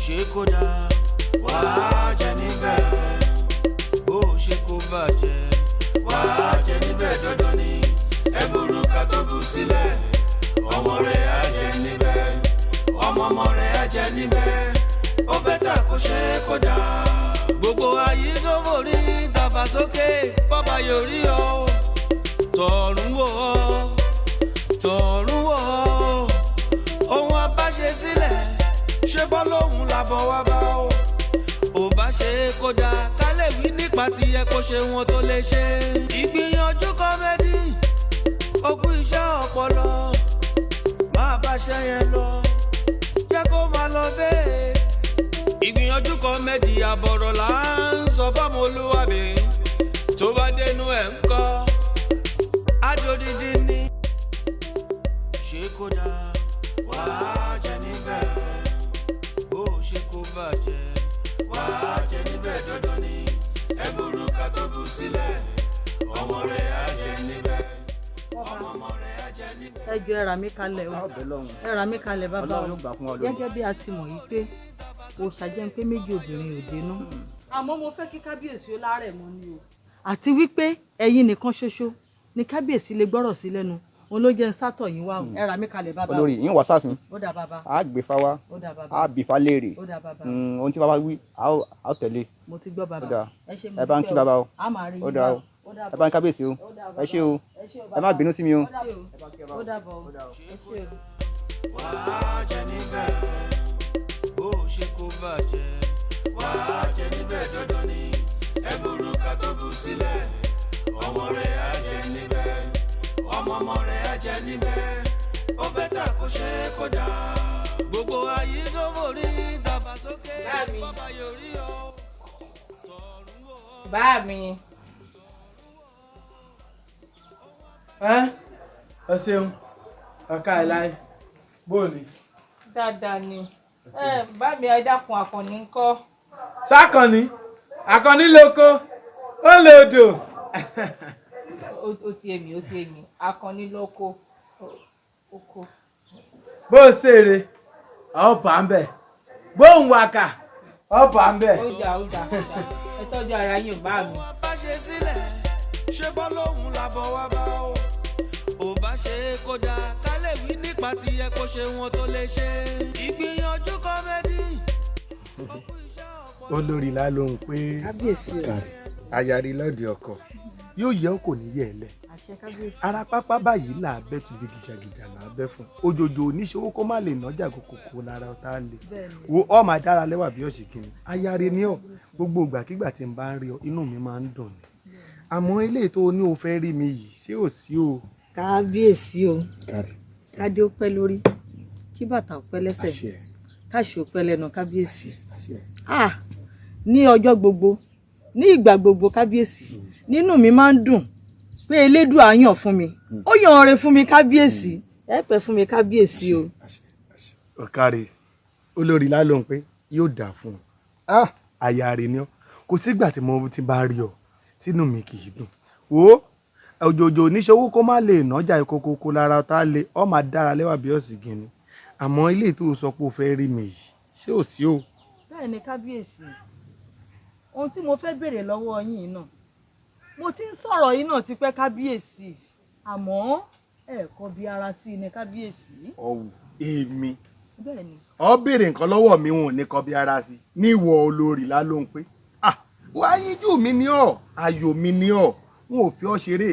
ṣe kó dáa wàá jẹ níbẹ̀ bó ṣe kó bàjẹ́ wàá jẹ níbẹ̀ dandan ni ẹ̀bùrú ká tó bù sílẹ̀ ọmọ rẹ̀ á jẹ níbẹ̀ ọmọ rẹ̀ á jẹ níbẹ̀ ó bẹ́tà kó ṣe kó dáa. gbogbo ayé ló mórí dàgbàsókè bọ́bá yóò rí ọ tọ̀run wò ó tọ̀run wò ó ohun abáṣe sílẹ̀ ṣé bọ́ lóhùn làbọ̀ wá bá ó ò bá ṣe kó dáa ká lè wí nípa ti yẹ kó ṣe wọn tó lè ṣe. Ìgbìyànjú kọ́mẹ́dì ogún iṣẹ́ ọpọlọ máa bá ṣe yẹn lọ jẹ́ kó máa lọ bẹ́ẹ̀. Ìgbìyànjú kọ́mẹ́dì àbọ̀rọ̀ là ń sọ fáwọn olúwàbí tó bá dénú ẹ̀ ń kọ́ àjòdìdì ni ṣe kó dáa wàá jẹ níbẹ̀ bó ṣe kó bàjẹ́ wàá jẹ níbẹ̀ dandan ni ẹ̀bùrú ká tó bù sílẹ̀ ọmọ rẹ̀ á jẹ níbẹ̀ ọmọ rẹ̀ á jẹ níbẹ̀. ẹ jọ̀ọ́ ẹ rà mí kalẹ̀ o ẹ rà mí kalẹ̀ bàbá o gẹ́gẹ́ bí a ti mọ̀ yìí pé òòṣà jẹ́ pé méjì obìnrin ò dénú àmọ́ mo fẹ́ kí kábíyèsí ó lárẹ̀ mọ́ ni o àti wípé ẹ̀yin nìkan ṣoṣo ni kábíyèsí lè gbọ́rọ̀ sí lẹ́nu òun ló jẹ́ ń sátọ̀ yín wá o ẹ rà mí kalẹ̀ bàbá o. olórí yín wá sáfin ó dà bàbá á gbé fáwá á bí fa léèrè ohun tí bàbá wí á tẹ̀lé. mo ti gbọ́ bàbá ẹ bá ń kí bàbá o ó dà o ẹ bá ń kábíyèsí o ẹ ṣé o ẹ má bínú sí mi o. ó dàbọ̀ o ẹ ṣé o. wàá jẹ níbẹ̀ bó ṣe kó bàjẹ́ wàá jẹ níbẹ̀ dandan ni ẹ̀bùrú ká tó bù sílẹ̀ ọmọ rẹ̀ á jẹ níbẹ̀ ọmọ rẹ̀ á jẹ níbẹ̀ ó bẹ́tà kó ṣe kó dáa. gbogbo ayé ló mórí dàgbàsókè bọ́bá yóò rí ọ tọ̀run wò ó. bá mi. ẹ ṣeun ọ̀ka ẹ̀ láì bóòlì. dáadáa ni bá mi ẹ dákun àkànní ńkọ́. sákànní àkànní lóko ó lòdò. ó ti èmi àkànní lóko oko. bó o ṣeré ọ̀pá ń bẹ̀ gbóhùn wákà ọ̀pá ń bẹ̀. ó jà ẹ tọ́jú ara yín bá mi. wọ́n bá ṣe sílẹ̀ ṣé bọ́ lóhùn làbọ̀ wá bá ó ò bá ṣe kó dáa ká lè wí nípa ti yẹ kó ṣe wọn tó lè ṣe. Ìgbìyànjú kọ́mẹ́dì. olórí la ló ń pé kábíyèsí o ayari lọ́dẹ ọkọ yóò yẹ ó kò ní yẹ ẹ lẹ ara pápá báyìí là á bẹ́ tìbí gìjàgìjà là á bẹ́ fún òjòjò oníṣòwò kó má lè nájà kòkòkò lára ọ̀tá lè wo ọ máa dára lẹ́wà bí ọ̀sẹ̀ kìíní ayari ni ọ gbogbo ìgbàkigbà tí n bá ń rí ọ inú mi máa ń dùn ni àmọ́ eléyìí tó ní o fẹ́ rí mi yìí ṣé ò sí o. kábíyèsí o kádé ó pẹ́ lórí kí bàtà ó pẹ́ lẹ́sẹ̀ káṣí ó pẹ́ lẹ́nu kábíyèsí ní ọjọ́ gbogbo ní ìgbà gbogbo kábíyèsí nínú mi máa ń dùn pé elédùà yàn fún mi ó yàn ọrẹ fún mi kábíyèsí ẹ pẹ́ fún mi kábíyèsí o. ọ̀kàrẹ̀ olórí la ló ń pé yóò dà fún ọ àyà rẹ ni ọ kò sígbà tí mo ti bá rí ọ tínú mi kì í dùn wo òjòjò oníṣòwò kó má lè nájà ìkókókó lára tá a lè ọ máa dára lẹ́wà bí ọ̀sìn gíní àmọ́ ilé tó sọ pé o fẹ́ rí mi yìí ṣé ò sí o. bẹ́ẹ̀ ni kábíyèsí ohun tí mo fẹ́ béèrè lọ́wọ́ yín náà mo ti ń sọ̀rọ̀ yín náà ti pẹ́ kábíyèsí àmọ́ ẹ kọ́ bí ara sí i ní kábíyèsí. ọ̀wù èmi bẹ́ẹ̀ ni. ọ béèrè nǹkan lọ́wọ́ mi wọn ò ní kọ́ bí ara sí i ní ìwọ olórí la ló ń pé wá yíjú mi ní ọ ayọ̀ mi ní ọ wọn ò fi ọ ṣeré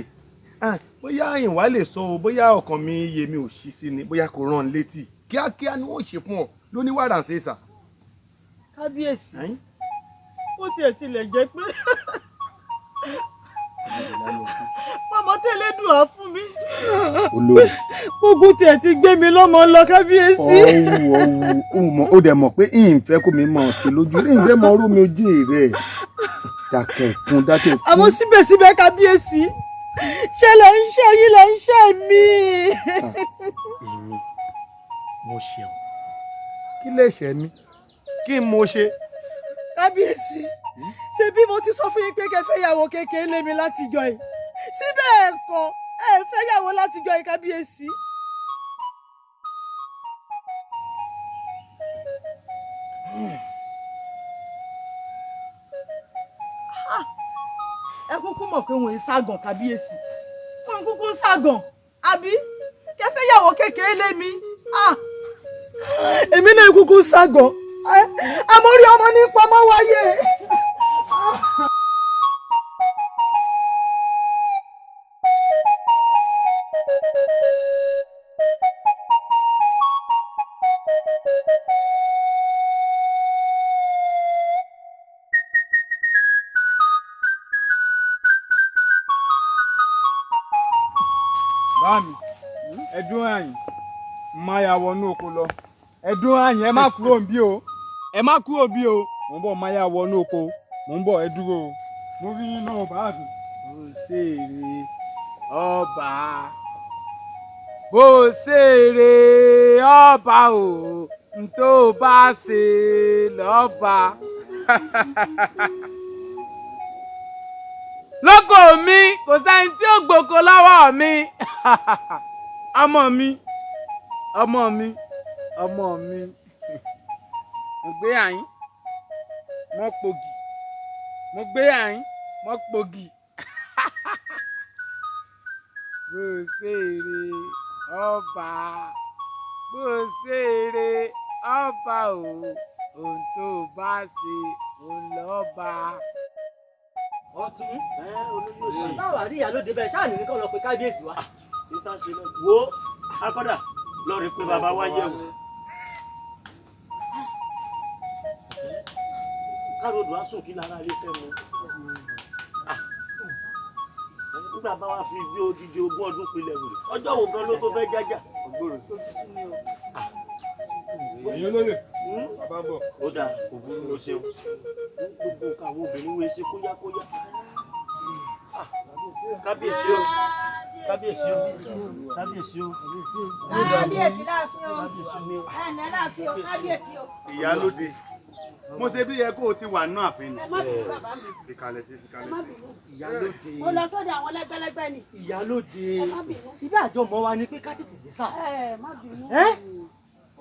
bóyá àyìnwá lè sọ o bóyá ọkàn mi iye mi ò ṣí sí ni bóyá kò rán létí kíákíá ni wọ́n ṣe fún ọ lóníwàrà ṣe sà. kábíyèsí ó tiẹ̀ tilẹ̀ jẹ́ pé mọ̀mọ́ tẹ́lẹ̀ dùn á fún mi. olórí ogun tiẹ̀ ti gbé mi lọ́mọ lọ kábíyèsí. ọ̀hún ó dẹ̀ mọ̀ pé ìfẹ́ kò mí mọ̀ sí lójú ìfẹ́ mọ̀ ọrú mi ojú rẹ̀ dákẹ́ kún. àmọ́ síbẹ̀síbẹ̀ kábíyèsí ṣe lè ń ṣe yín lè ń ṣe mí. èmi mo ṣe ọ kí lè ṣe mí kí n mo ṣe. kábíyèsí ṣe bí mo ti sọ fún yín pé kẹ́ fẹ́ yàwó kékeré lé mi látijọ́ yìí síbẹ̀ ẹ̀kọ́ ẹ fẹ́ yàwó látijọ́ yìí kábíyèsí. ẹ kúkú mọ̀ pé wọ́n ń ságàn kábíyèsí wọ́n kúkú ń ságàn àbí kẹfẹ́ yàwó kékeré lé mi èmi náà kúkú ń ságàn àmórí ọmọ ní pamọ́ wáyé. Báàmì, ẹ̀dùn àyìn, máa yà wọnú oko lọ. Ẹ̀dùn àyìn, ẹ má kúrò níbí o. Ẹ má kúrò bí o. Mò ń bọ̀ máa yà wọnú oko. Mò ń bọ̀ ẹ dúró o. Mo rí yín náà báàmì. Òṣèré ọba. Òṣèré ọba o. Ntó bá ṣe lọ́ba. Lóko mi kò sẹ́ni tí ó gboko lọ́wọ́ mi. Ọmọ mi ọmọ mi ọmọ mi mo gbé àyín mo pògì mo gbé àyín mo pògì. Bó ṣeré ọba bó ṣeré ọba o ohun tó bá ṣe òun lọ́ba. Ọtún olóyè táwa rí ìyálóde bẹ́ẹ̀ ṣáà ní kọ́ lọ pé kábíyèsí wa. níta ṣe lọ wo akọ́dà lọ́ọ̀rì pé bàbá wa yẹ̀ wò. káròdù á sùn kí lára ilé fẹ́ mu. nígbà bá wa fi bí odidi 20 ọdún pilẹ̀ wòlé ọjọ́ wo gan ló tó fẹ́ jájà. Ẹ̀yin olóyè, bàbá bọ̀. ó dáa kò burú ló ṣeun gbogbo nǹkan àwọn obìnrin wo ṣe kóyákóyá. kábíyèsí o kábíyèsí o kábíyèsí o. kábíyèsí láàfin o ẹnẹ láàfin o kábíyèsí o. Ìyálóde mo ṣe bí yẹ kó o ti wà nínú ààfin ni. ẹ má bínú bàbá mi. Ìkàlẹ̀ sí ìkàlẹ̀ sí. Ìyálóde. mo lọ sọ́dọ̀ àwọn lẹ́gbẹ́lẹ́gbẹ́ ni. Ìyálóde. ẹ má bínú. Ibí àjọmọ wa ni pé ká tètè dé sá. ẹ má bínú.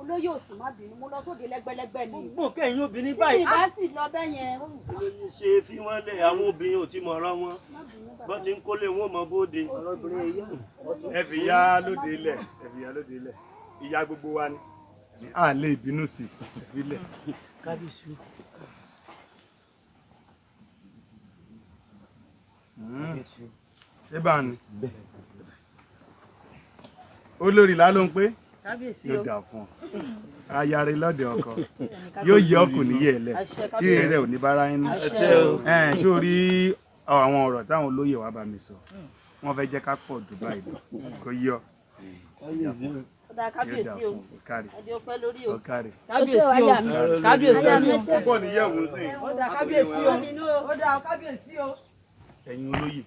olóyè òsùn má bínú mo lọ sóde lẹ́gbẹ́lẹ́gbẹ́ ni. Gbogbo kẹ́yìn obìnrin báyìí. ìbá sì lọ bẹ́ yẹn. olóyè ṣe fi wọ́n lẹ̀ àwọn obìnrin ò tí mọ̀ ọ́rọ́ wọn bọ́n ti ń kólé wọn mọ bóde. Ẹ fi Ìyálóde lẹ̀ ẹ fi Ìyálóde lẹ̀ ìyá gbogbo wa ni à lè bínú sí ẹ fi lẹ̀. kábíyèsí o. Ṣé bá ní olórí là ló ń pé yóò dà fún ọ ayáre lọ́dẹ ọkọ yóò yẹ ọkùnrin yẹ lẹ tí rẹ ò ní bára inú ṣé o rí àwọn ọ̀rọ̀ táwọn olóyè wa bá mi sọ wọ́n fẹ́ jẹ́ ká pọ̀ Dubai lọ kó yọ kábíyèsí o ẹjọ́ pẹ́ lórí o kábíyèsí o kábíyèsí o púpọ̀ níyẹ̀wò sí ó dá kábíyèsí o ó dá kábíyèsí o. ẹ̀yin olóyè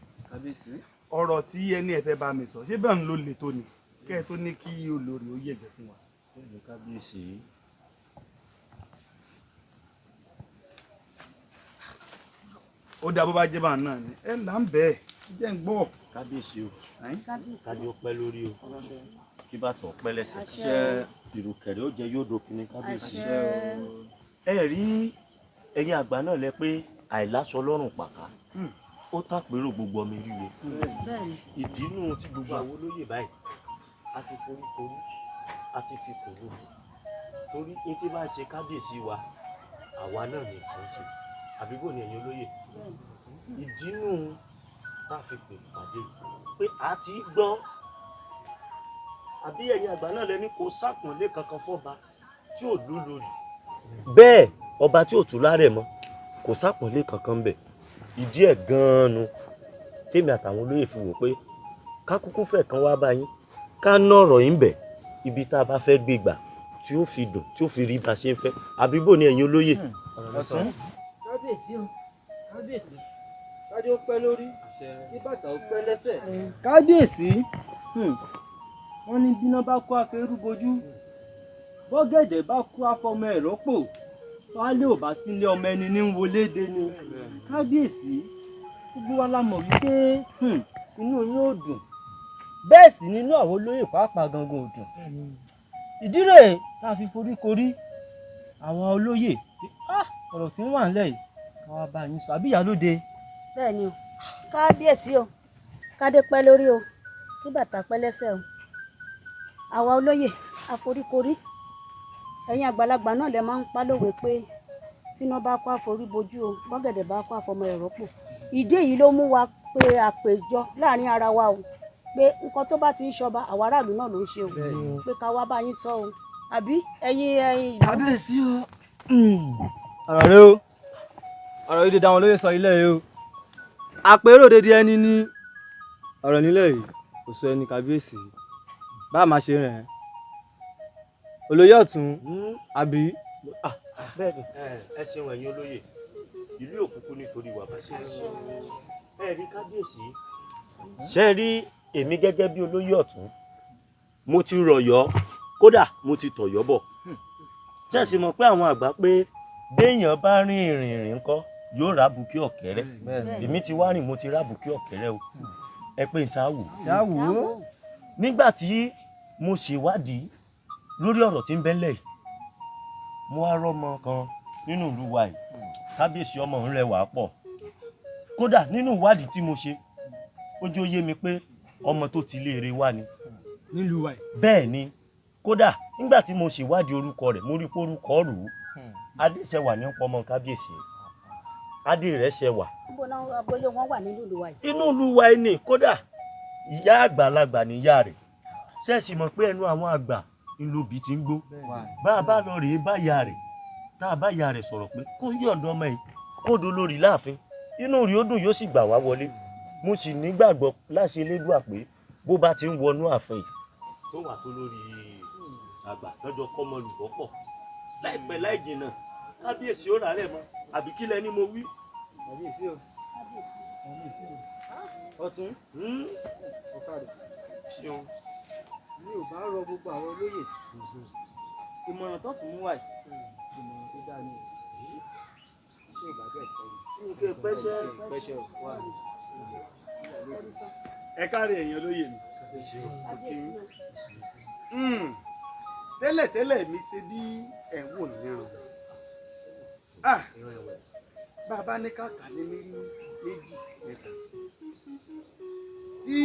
ọ̀rọ̀ tí ẹni ẹ fẹ́ bá mi sọ ṣé bẹ́ẹ̀ ni ló le tó ni kẹ́ ẹ tó ní kí olórí ó yẹ̀jẹ̀ fún wa. kábíyèsí. ó dá bó bá jẹ́ bá náà ni ẹ là ń bẹ́ẹ̀ jẹ́ ń gbọ́. kábíyèsí o kábíyèsí ó pẹ́ lórí o kí bàtọ̀ pẹ́ lẹ́sẹ̀ ìrùkẹ̀rẹ̀ ó jẹ yóò dókun ní kábíyèsí. ẹ rí ẹ̀yin àgbà náà lẹ pé àìláṣọ lọ́rùn pàká ó tàpérò gbogbo ọmọ ìrírí ìdí inú tí gbogbo àwọn olóyè báyìí a ti foríkorí a ti fi kòrò torí ní tí bá ṣe kábíyèsí wa àwa náà ní nǹkan ṣe àbíbò ní ẹ̀yin olóyè ìdí inú tá a fi pè pàdé pé a ti gbọ́ àbí ẹ̀yin àgbà náà lẹ́ni kò sàpọ̀nlé kankan fọ́ba tí ò lú lórí. bẹ́ẹ̀ ọba tí ò tún lárẹ̀ mọ́ kò sàpọ̀nlé kankan bẹ̀ ìdí ẹ̀ gan-an nu tèmi àtàwọn olóyè fi wò pé ká kúkú fẹ́ kan wá bá yín ká ná ọ̀rọ̀ yín bẹ̀ ibi tá a bá fẹ́ gbé gbà tí ó fi dùn tí ó fi rí bá a ṣe ń fẹ́ àbí bò ní ẹ̀yin olóyè. Kábíyèsí o kábíyèsí kádé ó pẹ́ lórí kí bàtà ó pẹ́ lẹ́sẹ̀. Kábíyèsí wọ́n ní bíná bá kó akérú bojú bọ́gẹ̀dẹ̀ bá kó afọmọ ẹ̀ rọ́pò wálé ò bá sílé ọmọ ẹni ní wọlé dé ni. Kábíyèsí gbogbo wa la mọ̀ wípé inú yín ò dùn bẹ́ẹ̀ sì nínú àwọn olóyè pàápàá gangan ò dùn. Ìdí rèé tá a fi foríkorí àwọn olóyè ọ̀rọ̀ tí ń wà nílẹ̀ yìí káwá bá yín sọ àbí ìyálóde. bẹ́ẹ̀ ni o kábíyèsí o kádé pẹ́ lórí o kí bàtà pẹ́ lẹ́sẹ̀ o àwa olóyè àforíkorí ẹ̀yin àgbàlagbà náà lè máa ń pa lówe pé tíná bá kó àforíbojú o bọ́gẹ̀dẹ̀ bá kó àfọmọ ẹ̀ rọ́pò ìdí èyí ló mú wa pé àpèjọ láàrin ara wa o pé nǹkan tó bá ti ń ṣọba àwa aráàlú náà ló ń ṣe o pé ká wá bá yín sọ o àbí ẹ̀yin ìlú. kábíyèsí o ọ̀rọ̀ rẹ o ọ̀rọ̀ yìí dídá wọn lóye sọ ilé yìí o àpérò dédé ẹni ní ọ̀rọ̀ nílẹ̀ yìí kò sọ ẹni kábíyèsí bá a máa ṣe rìn ẹ́ olóyè ọ̀tún àbí. bẹ́ẹ̀ni ẹ ṣeun ẹ̀yin olóyè ìlú òkùnkùn nítorí wà bá ṣe ẹ rí kábíyèsí ṣe rí èmi gẹ́gẹ́ bí olóyè ọ̀tún mo ti rọ̀yọ́ kódà mo ti tọ̀yọ́ bọ̀ tí ẹ sì mọ̀ pé àwọn àgbà pé béèyàn bá rin ìrìn ńkọ́ yóò rábùkí ọ̀kẹ́rẹ́ èmi ti wá rìn mo ti rábùkí ọ̀kẹ́rẹ́ o ẹ pé n ṣáwò nígbà tí mo ṣèwádìí lórí ọ̀rọ̀ tí ń bẹ́lẹ̀ yìí mo wá rọ́mọ kan nínú ìlú wa yìí kábíyèsí ọmọ ń rẹwà pọ̀ kódà nínú ìwádìí tí mo ṣe ó jẹ́ ó yé mi pé ọmọ tó ti léèrè wá ni nílùú wa yìí. bẹ́ẹ̀ ni kódà nígbà tí mo ṣèwádìí orúkọ rẹ̀ mo rí pé orúkọ rù ú adéṣẹwà ní pọmọ kábíyèsí adé rẹ̀ ṣẹwà. níbo náà abọ́lé wọn wà nínú ìlú wa yìí. inú ìlú wa yìí ni kódà ìyá àgbàlagbà níyà rẹ̀ ṣẹ́ẹ̀sì mọ̀ pé ẹnu àwọn àgbà ńlọbì ti ń gbó bá a bá lọ rèé bá ìyá rẹ̀ tá a bá ìyá rẹ̀ sọ̀rọ̀ pé kó yọ̀ǹda ọmọ yìí kó dolórí láàfin inú rí ó dùn yóò sì gbà wá wọlé mo sì nígbàgbọ́ láṣẹ elédùà pé bó bá ti ń wọnú ààfin tó wà tó lórí àgbà lọ́jọ́ kọ́mọlùbọ́ pọ̀ láìpẹ́ láì jìnnà kábíyèsí ó rà rẹ̀ mọ́ àbí kí lẹ ní mo wí. kábíyèsí o ọ̀tún ọ̀kadà ṣeun mi ò bá rọ gbogbo àwọn olóyè ìmọ̀ràn tó tún mú wáyé ìmọ̀ràn tó dáa ni ṣé ìgbà bẹ́ẹ̀ kọ́ ni. nǹkan pẹ́ṣẹ́ wà ní. ẹ káre èèyàn olóyè mi tẹ́lẹ̀tẹ́lẹ̀ mi ṣe bí ẹ̀ ń wò níran bàbá ní kàkà ní méjì mẹ́ta tí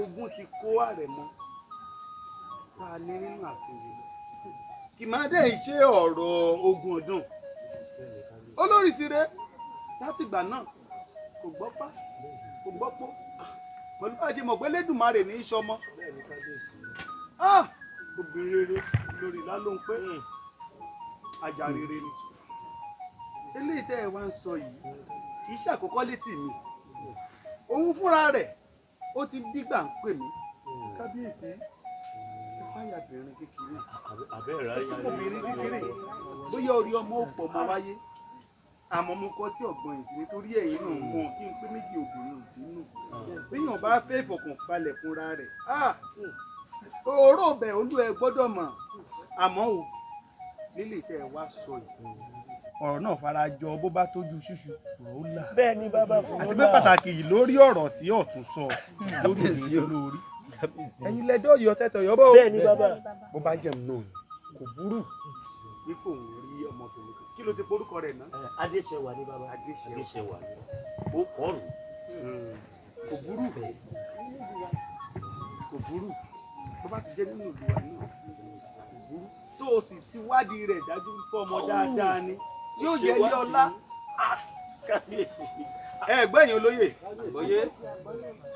ogun ti kó àrẹ̀mọ tá a ní nínú àfihàn kì máa dé ṣe ọ̀rọ̀ ogun ọdún olórí sire látìgbà náà kò gbọ́ pá kò gbọ́ pọ́ pẹ̀lú bá a ṣe mọ̀ pé lẹ́dùnmarè ní í ṣọmọ obìnrin rere lórí ìlà ló ń pé ajá rere ni eléyìí tẹ́ ẹ wá ń sọ yìí kì í ṣàkókò létí mi òun fúnra rẹ̀ ó ti dígbà ń pè mí kábíyèsí ìfáyàbìnrin kékeré obìnrin kékeré bóyá orí ọmọ òpó ọmọ wáyé àmọ́ mo kọ́ tí ọ̀gbọ́n yìí sí nítorí ẹ̀yìn náà mọ̀ kí n pé méjì obìnrin òdínú béèyàn bá fẹ́ ìfọkànbalẹ̀ fúnra rẹ̀ òró bẹ̀ olú ẹ gbọ́dọ̀ mọ̀ àmọ́ o lílè tẹ́ ẹ wá sọ yìí ọ̀rọ̀ náà fara jọ bó bá tójú ṣíṣu ọ̀rọ̀ ó là. bẹ́ẹ̀ ni bàbá fún àti pé pàtàkì yìí lórí ọ̀rọ̀ tí ọ̀tún sọ lórí èsì olórí ẹ̀yin lẹ́dọ̀ yọ tẹ́tọ̀ yọ bọ́. bẹ́ẹ̀ ni bàbá. bó bá jẹun náà kò burú wípé òun rí ọmọbìnrin kan kí ló ti porúkọ rẹ̀ náà. adéṣẹwà ni bàbá adéṣẹwà ni ó kọrù. kò burú kò burú tó bá ti jẹ́ nínú ìlú wa náà kò burú tó o sì ti wádìí rẹ̀ dájú fọmọ dáadáa ni tí ó yẹ ilé ọlá. kábíyèsí. gbẹ̀yìn olóyè. oyè.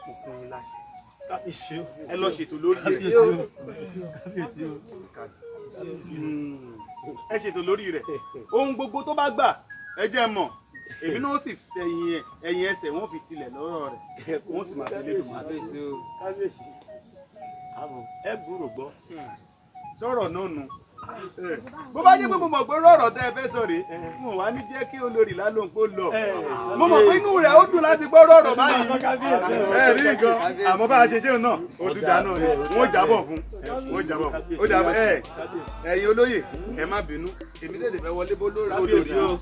mo fún yín láṣẹ. kábíyèsí o. ẹ lọ ṣètò lórí rẹ̀. kábíyèsí o. ẹ ṣètò lórí rẹ̀ ohun gbogbo tó bá gbà ẹ jẹ́ mọ̀ èmi náà sì fẹ̀yìn ẹ̀yìn ẹsẹ̀ wọ́n fi tilẹ̀ lọ́rọ̀ rẹ̀ wọ́n sì máa fi lé dùn. kábíyèsí ẹ gbúrò gbọ́. sọ̀rọ̀ náà nù bó bá jẹ́ pé mo mọ̀ pé rọ̀rọ̀ tẹ́ ẹ fẹ́ sọ rèé mo wá ní jẹ́ kí olórí lálóńpó lọ mo mọ̀ pé inú rẹ̀ ó dùn láti gbọ́ rọ̀rọ̀ báyìí rí nǹkan àmọ́ bá a ṣe ṣéun náà ó tún dáná ni wọ́n jábọ̀ fún wọ́n jábọ̀ ó dàbọ̀ ẹ̀yin olóyè ẹ má bínú èmi tètè fẹ́ wọlé bó lórí olórí yóò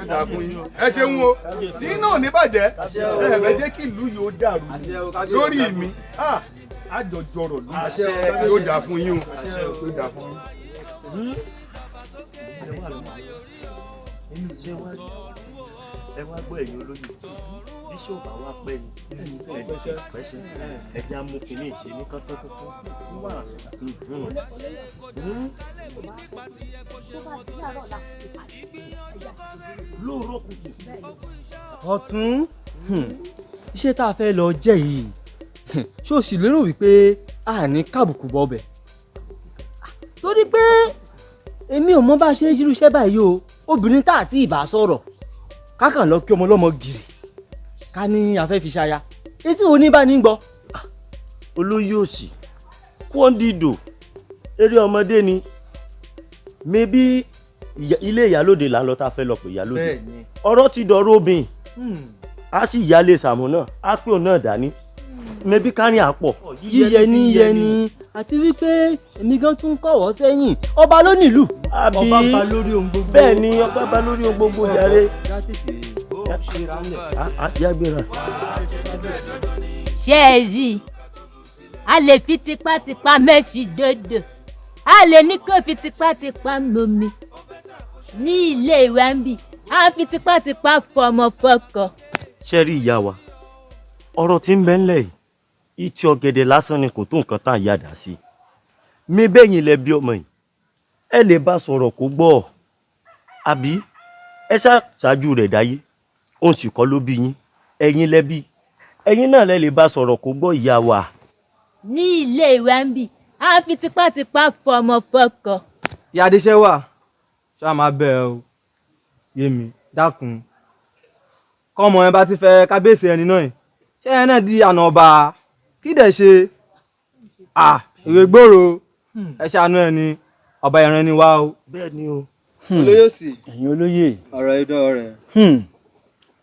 dáa fún yín ẹ ṣeun o tí náà ní bàjẹ́ ẹ fẹ́ jẹ́ kí ìlú yìí ó dàrú lórí mi àjọjọrọ ló yóò dà fún yín o yóò dà fún yín. ṣé wá ẹ wá gbọ́ ẹ̀yin olóyè bíṣọ̀ bá wá pẹ́ ni pẹ́ṣẹ́ ẹ̀jẹ̀ amú kìíní ìṣe ní kọ́tọ́kọ́tọ́ lóòrọ̀ kùtù. ọ̀tún iṣẹ́ tá a fẹ́ lọ jẹ́ yìí ṣé o sì lérò wípé a ní kábùkù bọ́bẹ̀ torí pé èmi ò mọ bá a ṣe irú iṣẹ́ báyìí o obìnrin tá àti ìbá sọ̀rọ̀ kákàn lọ kí ọmọ ọlọ́mọ gírì ká ní afẹ́ fi ṣaya etí wo ní bá ní gbọ́. olóyè òsì kọ́ńdìdò eré ọmọdé ni mebí ilé ìyálóde là ń lọ tá a fẹ́ lọ pé ìyálóde ọ̀rọ̀ ti dọ̀rọ̀ obìnrin a sì yálé sàmù náà a pé òun náà dání mebí kárí àpọ̀. yíyẹ ní yẹ ni àti wípé èmi gan tún kọ̀wọ́ sẹ́yìn ọba ló nílùú ọba bá lórí ohun gbogbo. bẹ́ẹ̀ ni ọba bá lórí ohun gbogbo yàrá. ṣé ẹ rí i a lè fi tipátipá mẹ́sì dòdò a lè ní kó fi tipátipá mọ́mi ní ilé ìwé ń bì a fi tipátipá fọmọ fọkọ. ṣé rí ìyá wa ọ̀rọ̀ tí ń bẹ ńlẹ̀ yìí ìtì ọ̀gẹ̀dẹ̀ lásán ni kò tó nǹkan tá à ń yàdá sí mi bẹ́yìn lẹ bí ọmọ yìí ẹ lè bá sọ̀rọ̀ kó gbọ́ àbí ẹ ṣáájú rẹ̀ dáyé òun sì kọ́ ló bí yín ẹ̀yin lẹ bí ẹ̀yin náà lẹ lè bá sọ̀rọ̀ kó gbọ́ ìyá wa. ní ilé ìwé ń bì a fi tipátipá fọmọ fọkọ. ìyá adéṣẹ́wà ṣáà máa bẹ̀ ẹ́ o yémi dákun kọ́mọ ẹ bá ti fẹ́ kábíyèsí ẹni náà ṣé ẹ náà di àná ọba kí dẹ̀ ṣe ìwé gbòòrò ẹ ṣàánú ẹ ní ọba ìran ni wá o. bẹ́ẹ̀ ni o. olóyè òsì ẹ̀yin olóyè ọ̀rọ̀ idọ́ rẹ̀.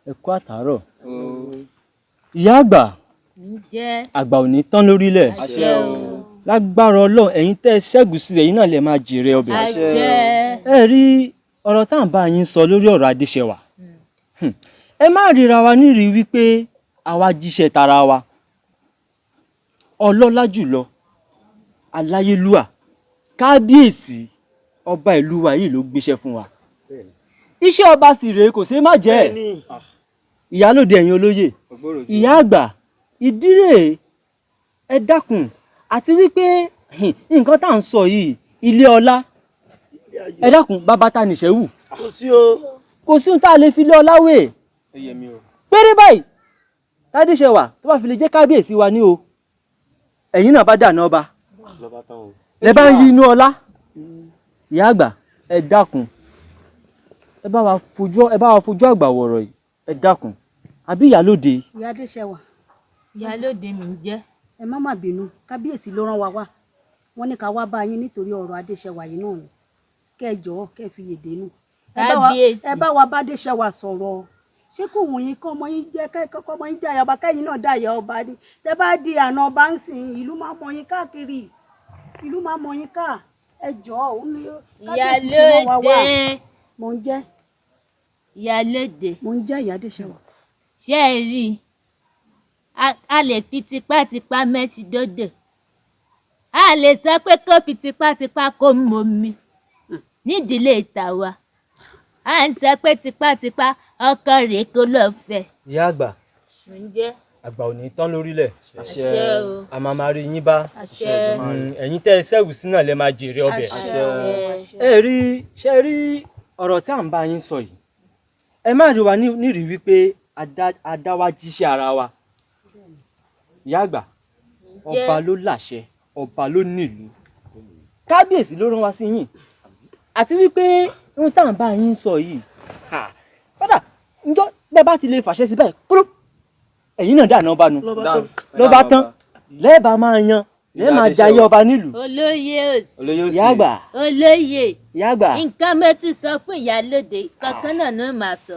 ẹ kú àtàárọ̀ ìyá àgbà àgbà ò ní tán lórílẹ̀ lágbára Ọlọ́run ẹ̀yin tẹ́ ẹ ṣẹ́gun sí ẹ̀yin náà lè máa jèrè ọbẹ̀. ẹ rí ọ̀rọ̀ tá à ń bá yín sọ lórí ọ̀rọ̀ Adéṣẹwà ẹ má ríra wa nírìí wípé àwa jíṣẹ́ tara wa ọlọ́lá jùlọ aláyélúwà kábíyèsí ọba ìlú wa yìí ló gbéṣẹ́ fún wa iṣẹ́ ọba sì rèé kò ṣeé má jẹ́ ìyálòde ẹ̀yin olóyè ìyá àgbà ìdírè ẹ dákun àti wípé nǹkan tá à ń sọ yìí ilé ọlá ẹ dákun bàbá ta nìṣẹ́ wù kò sí ohun tá a lè fi ilé ọlá wé péré báyìí Adéṣẹwà tó bá fi lè jẹ́ kábíyèsí wa ní o ẹ̀yin náà bá dànù ọba lẹ bá ń yí inú ọlá ìyá àgbà ẹ dákun ẹ bá wa fojú àgbà wọ̀rọ̀ yìí ẹ dákun àbí ìyálóde. ìyá Adéṣẹwà. ìyálóde mi ń jẹ́. ẹ má má bínú kábíyèsí ló rán wa wá wọn ní ká wá bá yín nítorí ọ̀rọ̀ Adéṣẹwà yìí náà ni kẹ́ ẹ jọ̀ọ́ kẹ́ ẹ fi yèdè nù. ẹ bá wa bá Adéṣẹwà sọ̀rọ̀ ṣé kò wù yín kọ́ ọmọ yín jẹ́ kẹ́kọ́ ọmọ yín jẹ́ ọba kẹ́yìn náà dá ìyá ọba ni tẹ́ bá di àná ọba ń sìn ìlú máa mọ yín káàkiri ìlú máa mọ yín ká ẹ jọ̀ọ́ òun ni kábíyèsí ṣe wọ́n wá wá mò ń jẹ́. ìyálóde. mò ń jẹ́ ìyá Adéṣẹwà. ṣé ẹ rí i a lè fi tipátipá mẹ́sì dòdò a lè sọ pé kó fi tipátipá kó mọ́mi nídìílé tàwa à ń sọ pé tipátipá ọkọ rẹ̀ kó lọ fẹ́. ìyá àgbà ǹjẹ́ àgbà ò ní tán lórílẹ̀ àṣẹ o a máa máa rí yín bá àṣẹ ẹ̀yin tẹ́ ẹ ṣẹ́gun sí náà lè máa jèrè ọbẹ̀. ẹ rí ṣe rí ọ̀rọ̀ tí à ń bá yín sọ yìí ẹ má rí wa nírìí wípé adáwà jíṣẹ́ ara wa ìyá àgbà ọba ló láṣẹ ọba ló nílùú kábíyèsí ló rán wa sí yín àti wípé ohun tá à ń bá yín sọ yìí kódà njọ́ bẹ́ẹ̀ bá ti lè fàṣẹ sí báyìí kúrò ẹ̀yin náà dáná ọba nu ló bá tán lẹ́ẹ̀bà máa yan lẹ́ẹ̀ máa jayé ọba nílùú. olóyè òsì ìyá àgbà olóyè ìyá àgbà nǹkan mo ti sọ fún ìyálóde kankan náà ló máa sọ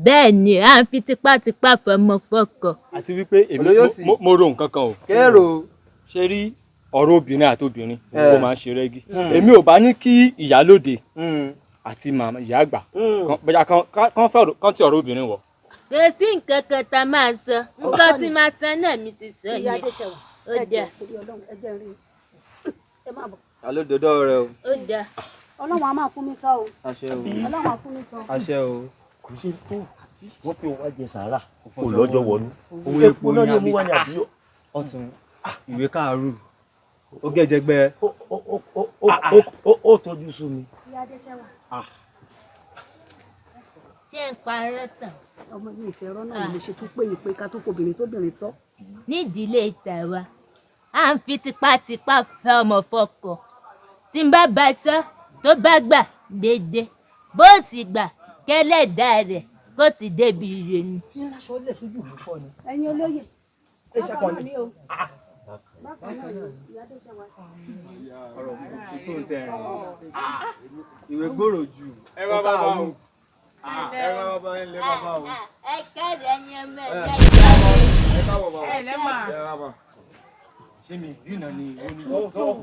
bẹ́ẹ̀ ni à ń fi tipátipá fọmọ fọkọ. àti wípé èmi mo ro nǹkan kan o kẹ́rò ṣe rí ọ̀rọ̀ obìnrin àti obìnrin ó máa ń ṣe rẹ́gí èmi ò bá ní kí ìyálóde àti màmá ìyá àgbà kan tí ọ̀rọ̀ obìnrin wọ̀. kò sí nǹkan kan tá a máa sọ nǹkan tí máa sọ náà mi ti sọ yẹn. ìyá Adéṣẹwà ó dà ẹ jẹ́ rí ẹ má bọ̀. alódodo rẹ o. ó dà. Ọlọ́run á máa fún mi sọ o. àṣẹ o. Ọlọ́run á fún mi sọ. àṣẹ o. kò ṣe tó wọ́n fi wá jẹ sàárà kò lọ́jọ́ wọnú. owó epo náà ni mú wá ní àbíyọ. ọ̀tún ìwé káàrú ó gẹ̀jẹ̀gbẹ́. ó tọ́jú sú mi. Ìyá Adéṣẹ́wà. ṣé ń parọ́ tán. Ọmọ mi ìfẹ́ rọ́ náà lè ṣe tún péye pé ká tó fobìnrin tóbìnrin sọ. nídìílé tàwa à ń fi tipátipá fẹ́ ọmọ fọ́kọ tí n bá bá sọ tó bá gbà déédéé bó sì gbà kẹ́lẹ́dàá rẹ̀ kó ti débi ire ni. Kí n láṣọ lẹ̀ sójú mi fọ́ ni. Ẹ̀yin olóyè. Ẹ ṣàkàn Bákan náà ni. ni o. Bákan náà ni Ìyá Adéṣẹ́wà. ọ̀rọ̀ tó ń tẹ̀ ìwé gbòòrò jù. ẹ bá bá o ẹ bá bá ẹ lé bàbá o. ẹ kẹ́rì ẹyin ọmọ ẹ̀ ẹ káwọ̀ bàbá. ẹ lẹ́mà. ẹ bá bá. ṣé mi ìdínà ni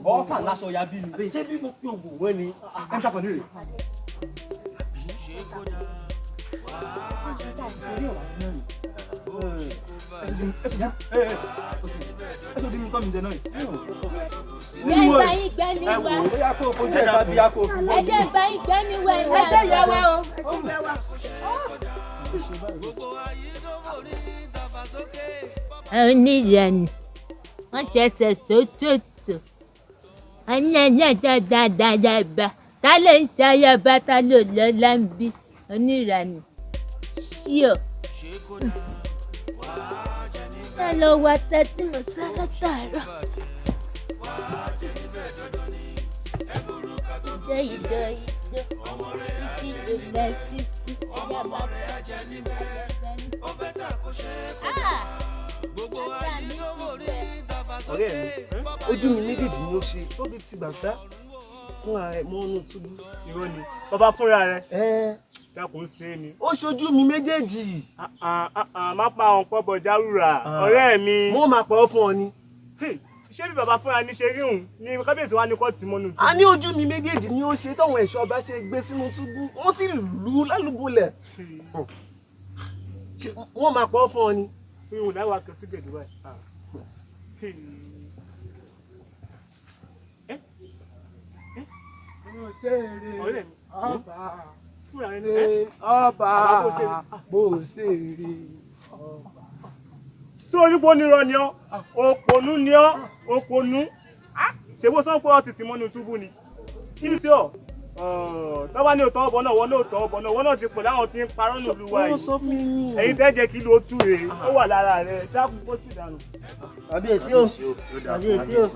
ọ̀fà láṣọ ya bí mi. ṣé bí mo fi òògùn wẹ́ ni. ẹ ṣàkàn ní rè. yẹn bá yín gbẹ́ ní wa bóyá kó o fojú ẹ̀ sábí yá kó o fi wọ́n. ẹ jẹ́ bá yín gbẹ́ ní wa Ẹ ṣe ìyá wa o. Ẹ ṣe ìyá wa. onírànì wọ́n ṣẹ̀ṣẹ̀ sótòtò ọ̀nàdàdàdàdàbà ta ló ń ṣayaba ta ló lọ láǹbí onírànì ṣíọ. ẹ lọ wá tẹ́tí mo sá látàárọ̀. ìjọ ìjọ ìjọ ìdí ìjọ ìfífí ìyá bàbá Ọ̀rẹ́ mi, ojú mi méjèèjì ni ó ṣe tóbi ti gbàgbá fún ààrẹ mọ́nú túbú. irọ́ ni bàbá fúnra rẹ̀ Ẹ dákun ṣe é ni. ó ṣojú mi méjèèjì. má pa àwọn pọ́bọ̀ járùrà ọ̀rẹ́ mi. Mo máa pọ̀ fún ọ ni. ṣé bí bàbá fúnra ní ṣe rí òun ní kábíyèsí wa ní kọ́ọ̀tì mọ́nú túbú. A ní ojú mi méjèèjì ni ó ṣe tọ̀wọ̀n ẹ̀ṣọ́ ọba ṣe gbé sínú túbú. Wọ́n sì lù ú lálùbọ́lẹ̀. Wọ́n máa pọ̀ fún ọ ni. mi ò dáwà kan sí gèdè báyìí. ọ̀rẹ́ mi fúnra rẹ̀ ní Ọba bó ṣe rí ọba. tí onípo nírọ̀ ni ọ́ òpònú ni ọ́ òpònú ṣèbó sọ pé ọ ti tì mọ́nú túbú ni kí ni sí ọ tọ́wá ní òtọ́ ọbọ̀ náà wọ́n náà tọ́ ọbọ̀ náà wọ́n náà ti pè láwọn tí ń parọ́ nílùú wa yìí ẹ̀yin tẹ́ jẹ́ kí ló tú rèé ó wà lára rẹ̀ dákun kó sì dànù. kábíyèsí o kábíyèsí o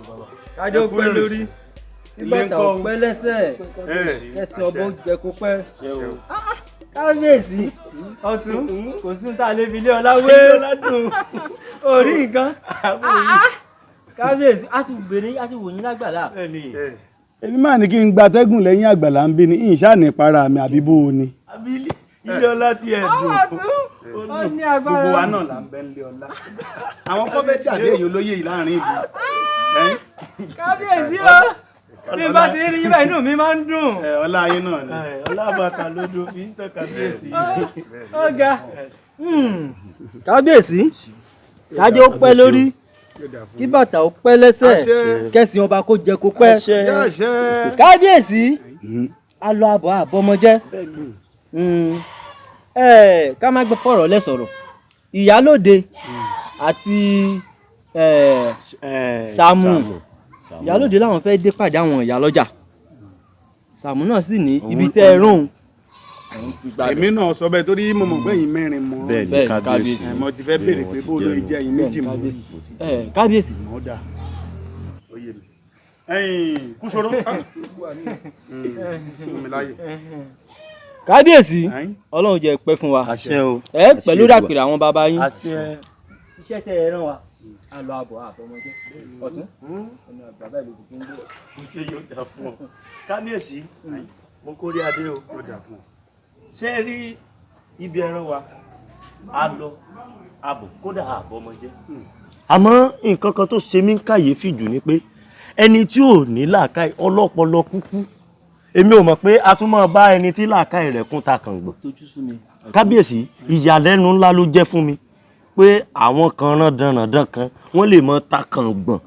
kájọ pẹ́ lórí ìbàtà ò pẹ́ lẹ́sẹ̀ kẹsàn ọbọ jẹ kó pẹ́. kábíyèsí ọ̀tún kò sí tá a lè fi lé ọlá wé orí nǹkan kábíyèsí a ti bèrè a ti wò yín lágbàlá. èmi máa ní kí n gbatẹ́gùn lẹ́yìn àgbàlá ń bí ni ìṣá ní para mi àbí bó o ni. ilé ọlá ti ẹ̀ dùn. Ó ní agbára. gbogbo wa náà là ń bẹ nílé ọlá. àwọn kọ́ fẹ́ dàbí èyí olóyè yìí láàrin ìlú. Kábíyèsí o bí bá ti rí yín báyìí inú mi máa ń dùn. ọlá ayé náà ni. ọlá bàtà lódò fi ń tàn kábíyèsí. Ó ga. kábíyèsí kájọ pẹ́ lórí kí bàtà ó pẹ́ lẹ́sẹ̀ kẹsìn ọba kó jẹ kó pẹ́. kábíyèsí a lọ àbọ̀ àbọ̀mọjẹ́ ká má gbé fọ̀rọ̀ lẹ́sọ̀rọ̀ ìyálóde àti Sàámú ìyálóde làwọn fẹ́ dé pàdé àwọn ìyálọ́jà Sàámú náà sì ní ibi tẹ́ ẹ rún. èmi náà sọ bẹ́ẹ̀ torí mo mọ̀ pé ẹ̀yin mẹ́rin mọ́. bẹ́ẹ̀ kábíyèsí mo ti fẹ́ béèrè pé bó ló jẹ́ ẹ̀yin méjì mọ́. kábíyèsí. mọ́ dà oyè mi. kúṣòro fún mi láyè. kábíyèsí ọlọ́run jẹ́ pẹ́ fún wa ẹ pẹ̀lú dàpẹ̀rẹ̀ àwọn bàbá yín. iṣẹ́ tẹ́ ẹ rán wa a lọ àbọ̀ àbọ̀mọjẹ́ ọ̀tún ọ̀nà bàbá ìlú ti ń gbé. mo ṣe yóò dà fún ọ kábíyèsí mo kórè adé o yóò dà fún ọ. ṣé ẹ rí ibi ẹran wa a lọ àbọ̀ kódà àbọ̀mọjẹ́ àmọ́ nǹkan kan tó ṣe mí ń kàyéfì jù ni pé ẹni tí ò ní làákàyè ọlọ́pọlọ kúkú èmi ò mọ̀ pé a tún máa bá ẹni tí làákàyè rẹ̀ kún ta kàngbọ̀n kábíyèsí ìyàlẹ́nu ńlá ló jẹ́ fún mi pé àwọn kan rándanràndan kan wọ́n lè mọ ta kàngbọ̀n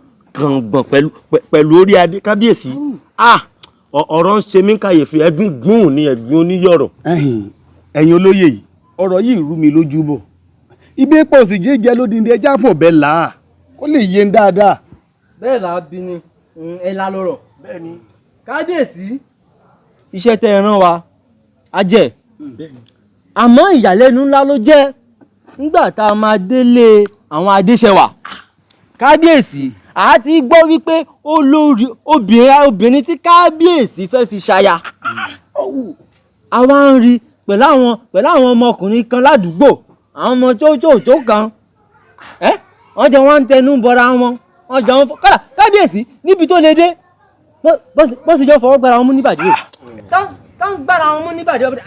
pẹ̀lú orí adé kábíyèsí ọ̀rọ̀ ń ṣe mí kàyèfì ẹ̀gbìn gùn ní ẹ̀gbìn oníyọ̀rọ̀. ẹ̀yin olóyè yìí ọ̀rọ̀ yìí rú mi lójú bọ̀ ibi epo òsì jíjẹ lódìndí ẹja fò bẹ́ẹ̀ là á kó lè yé ń dáadáa. bẹ́ẹ̀ là á bí ni ẹ la lọ́rọ̀. bẹ́ẹ̀ ni. kábíyèsí iṣẹ́ tẹ́ ẹ rán wa á jẹ́ àmọ́ ìyàlẹ́nu ńlá ló jẹ́ nígbà tá a máa délé àwọn adéṣẹwà kábíyèsí a ti gbọ́ wípé olórí obìnrin tí kábíyèsí fẹ́ fi ṣaya a wá ń rí pẹ̀lú àwọn ọmọkùnrin kan ládùúgbò àwọn ọmọ tó kan wọ́n jẹ́ wọ́n ń tẹnu bọra wọn wọ́n jẹ́ wọ́n kọ́lá kábíyèsí níbi tó lè dé bó sì jọ fọwọ́ gbára wọn mú níbàdí rẹ̀ ká ń gbára wọn mú níbàdí rẹ̀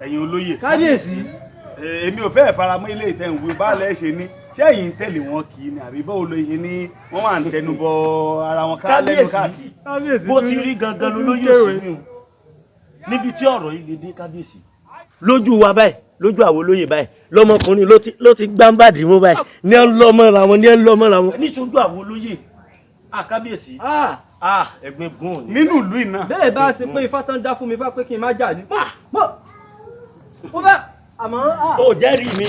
ẹ̀yin olóyè kábíyèsí èmi ò fẹ́ẹ̀ faramọ́ ilé ìtẹ̀wé báàlẹ̀ ṣe ní ṣé ẹ̀yin tẹ̀lé wọn kì í ní àbí báwo ló ṣe ní wọ́n wà ń tẹnu bọ ara wọn ká lẹ́nu káàkiri. bó ti rí gangan lolóyè òsì ni o níbi tí ọ̀rọ̀ yìí lè dé kábíyèsí lójú wa báyìí lójú àwọn olóyè báyìí lọmọkùnrin ló ti gbáǹbàdì mú báyìí ní ẹ ń lọ mọ́ra wọn níṣojú àwọn olóyè kábíyèsí ẹ̀gbin gùn ni. nínú ìlú iná. bẹ́ẹ̀ bá ṣe pé ifá tán dá fún mi fá pé kí n má jà ní. mo fẹ́ àmọ́. ó jẹ́rìí mi.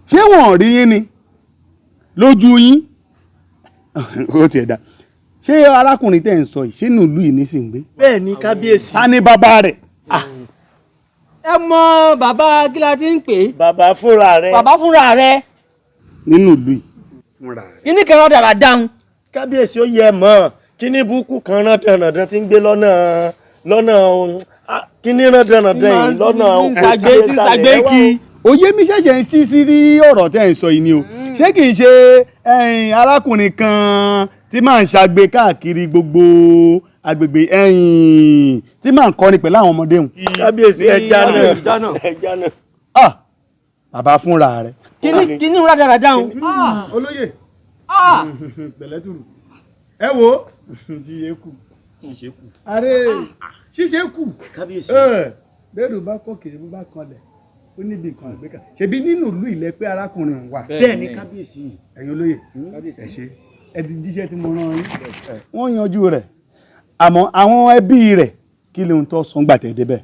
ṣé wọn ò rí yín ni lójú yín ó tiẹ̀ dá ṣé arákùnrin tẹ̀ ń sọ yìí ṣé nínú ìlú yìí nísìnyí. bẹ́ẹ̀ ni kábíyèsí. ta ni bàbá rẹ̀. ẹ mọ bàbá kí la ti ń pè é. bàbá fúnra rẹ̀. bàbá fúnra rẹ̀. nínú ìlú yìí fúnra rẹ̀. kíní kan rán dára dáhùn. kábíyèsí ó yẹ mọ́ kíní burúkú kan rán dandan tí ń gbé lọ́nà kíní rán dandan yìí lọ́nà ṣàgbé kí. òye mi ṣẹ̀ṣẹ̀ ń sí rí ọ̀rọ̀ tẹ́ ń sọ yìí ni o ṣé kì í ṣe arákùnrin kan tí máa ń ṣàgbé káàkiri gbogbo agbègbè tí máa ń kọrin pẹ̀lú àwọn ọmọdé hùn. kábíyèsí ẹja náà. bàbá fúnra rẹ̀. kíní rán dára dáhùn. olóyè pẹ̀lẹ́tùrù ẹ wo ṣíṣe kù ṣíṣe kù kábíyèsí bẹ́ẹ̀rù bá kọ́ kiri bó bá kanlẹ̀ ó níbi nǹkan àgbékà ṣebí nínú ìlú ilẹ̀ pé arákùnrin wà. bẹ́ẹ̀ ni kábíyèsí. ẹ̀yin olóyè ẹ ṣe ẹ ti jíṣẹ́ tí mo rán yín wọ́n yanjú rẹ̀ àmọ́ àwọn ẹbí rẹ̀ kí lóun tó sọ gbàtẹ́ débẹ̀.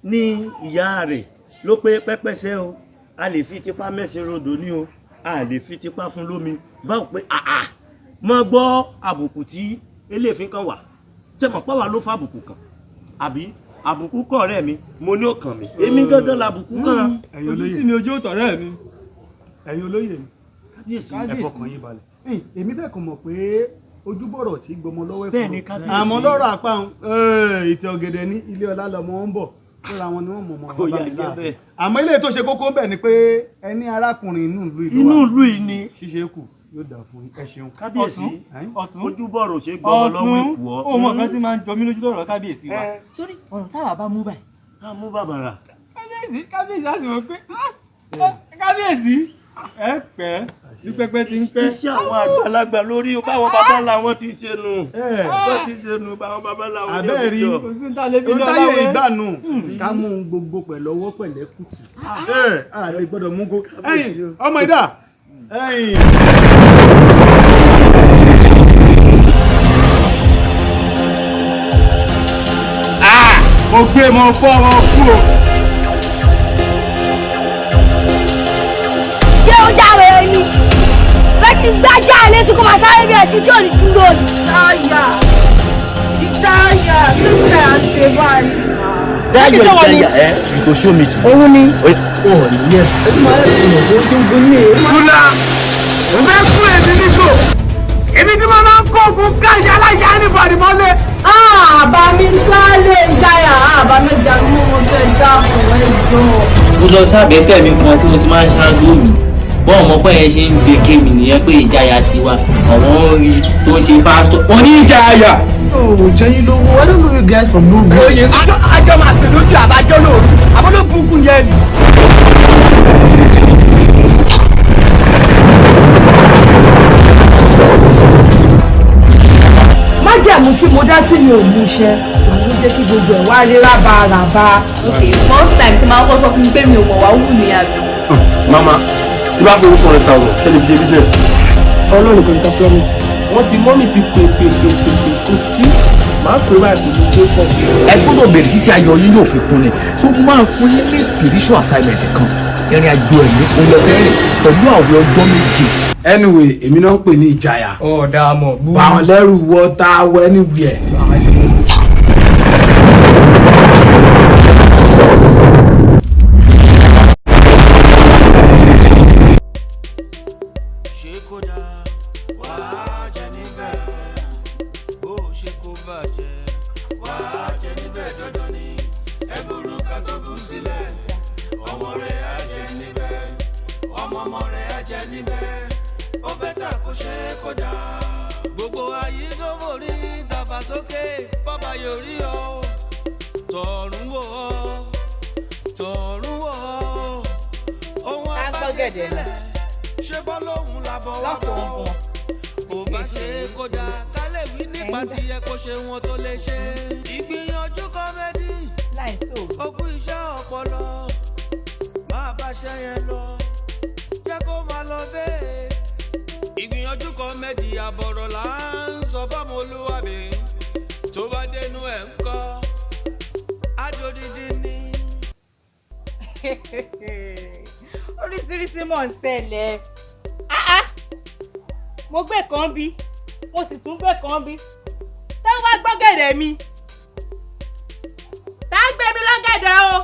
ní ìyá rẹ̀ ló pé pẹ́pẹ́sẹ́ o a lè fi tipa mẹ́sìn rodò ní o a lè fi tipa fún lómi báwo pé mọ gbọ́ àbùkù tí eléèfín kan wà tẹmọ̀ pàwà ló fa àbùkù kan àbí àbùkù kọ̀ ọ̀rẹ́ mi mo ní ọkàn mi èmi gángan làbùkù kan. ẹ̀yin olóyè tí mi ojú ọ̀tọ̀rẹ́ mi ẹ̀yin olóyè mi kábíyèsí ẹ fọkàn yín balẹ̀. èmi bẹ́ẹ̀ kò mọ̀ pé ojúbọ̀rọ̀ tí gbọmọ lọ́wọ́ ẹ̀kọ́ bẹ́ẹ̀ ni kábíyèsí àmọ́ lọ́rọ̀ àpá ìtẹ̀ ọ̀gẹ̀dẹ̀ ní ilé ọlá lọ́mọ ń bọ̀ fúnra wọn ni wọ́n mọ̀ mọ́ ọba mi láàbẹ̀. àmọ́ ilé tó ṣe kókó ń bẹ̀ ni pé ẹni arákùnrin inú ìlú yìí ni ṣíṣe kù yóò dà fún ẹ ṣeun. kábíyèsí ojúbọ̀rọ̀ ṣe gbọmọ lọ́wọ́ ìkù ọ́. ó mọ nǹkan tí máa ń jọ mí lójú lọ́rọ̀ kábíyèsí wa. sórí ọ̀rọ̀ táwa bá mú báyìí. ká mú bàbàrà. kábíyèsí á sì mọ̀ pé kábíyèsí ẹ pẹ́ ní pẹ́pẹ́ ti ń pẹ́. iṣẹ́ àwọn àgbàlagbà lórí báwọn bàbá ńlá wọn ti ṣe nù. wọ́n ti ṣe nù báwọn bàbá ńlá wọn ní òbí jọ. òun táyé ìgbàanù ká mú un gbogbo pẹ̀lú ọwọ́ pẹ̀lẹ́ kùtù. a lè gbọ́dọ̀ mú kó. ọmọ ìdá. mo gbé mọ fọ́ wọn kú o. ṣé ó jáwé ni bẹ́ẹ̀ kí n gbájà ilé tí kò máa sáré bí ẹṣin tí ò ní dúró ni. ìdáyà tó tẹ̀ à ń ṣe báyìí. dáyọ̀ you go show me to. òun ni. ó ní yẹ. kúlá mo fẹ́ fún èmi nígbò èmi tí mo máa ń kó ogun káyà aláya níbọ̀dì mọ́lẹ̀. àbá mi sálé ìdáyà àbá mi dàgbù mo fẹ́ dá fún ẹjọ́. mo lọ sábẹ́ tẹ̀mí kan tí mo ti máa ń ṣáájú mi bọ́ọ̀ mọ́ pé yẹn ṣe ń gbé kémi nìyẹn pé ìjáyà ti wá àwọn orí tó ń ṣe pásítọ̀ oníjàyà. jẹ́yìn lówó I don't know you guys from nowhere. oye àjọ máa sì lójú àbájọ lóru àbọ̀dọ̀ bukun yẹn ni. májẹ̀mú tí mo dá tí mi ò mú ṣẹ òun ló jẹ́ kí gbogbo ẹ̀ wá rí rábàrábà. ok first time tí máa ń kọ́ sọ fún mi pé mi ò mọ̀ wá wù ní àbí. mama tí bá fowó 200,000 ṣe lè fi ṣe business. Ọlọ́run kò ní ká promise. Wọ́n ti mọ́mì ti pè kò sí. Màá pè báyìí kò ní gbé pọ̀. Ẹ gbọ́dọ̀ bẹ̀rẹ̀ títí ayọ̀ yín yóò fi kún ni. So máa fún yín ní spiritual assignment kan. Ìrìn àjò ẹ̀mí olùfẹ́rìn pẹ̀lú àwẹ̀ ọjọ́ méje. Anyway, èmi náà ń pè ní ìjayà. Ọ̀dà mọ̀ gbú. Báwọn lẹ́rù wọ́ta wọ anywhere. Gbogbo ayé ló borí dàgbàsókè bọ́bá yorí o tọ̀run wò ó tọ̀run wò ó ohun abájẹsílẹ̀ ṣé bọ́ lóhùn làbọ̀ wá bọ̀ kò bá ṣe kó dá kálẹ̀ wí nípa tí yẹ kó ṣe wọn tó lè ṣe ìgbìyànjú kọ́mẹ́dì ogún iṣẹ́ ọpọlọ máa bá ṣe yẹn lọ jẹ́ kó máa lọ bẹ́ẹ̀. Ìgbìyànjú kọ́mẹ́dì àbọ̀rọ̀ là ń sọ fọ́mọ olúwàbí tó bá dénú ẹ̀ ń kọ́ adodidi ni. Oríṣiríṣi mọ̀ ń ṣẹlẹ̀ mo gbé kan bí mo sì tún gbé kan bí tá wá gbọ́gẹ̀dẹ̀ mi tá gbé mi lọ́gẹ̀dẹ̀ o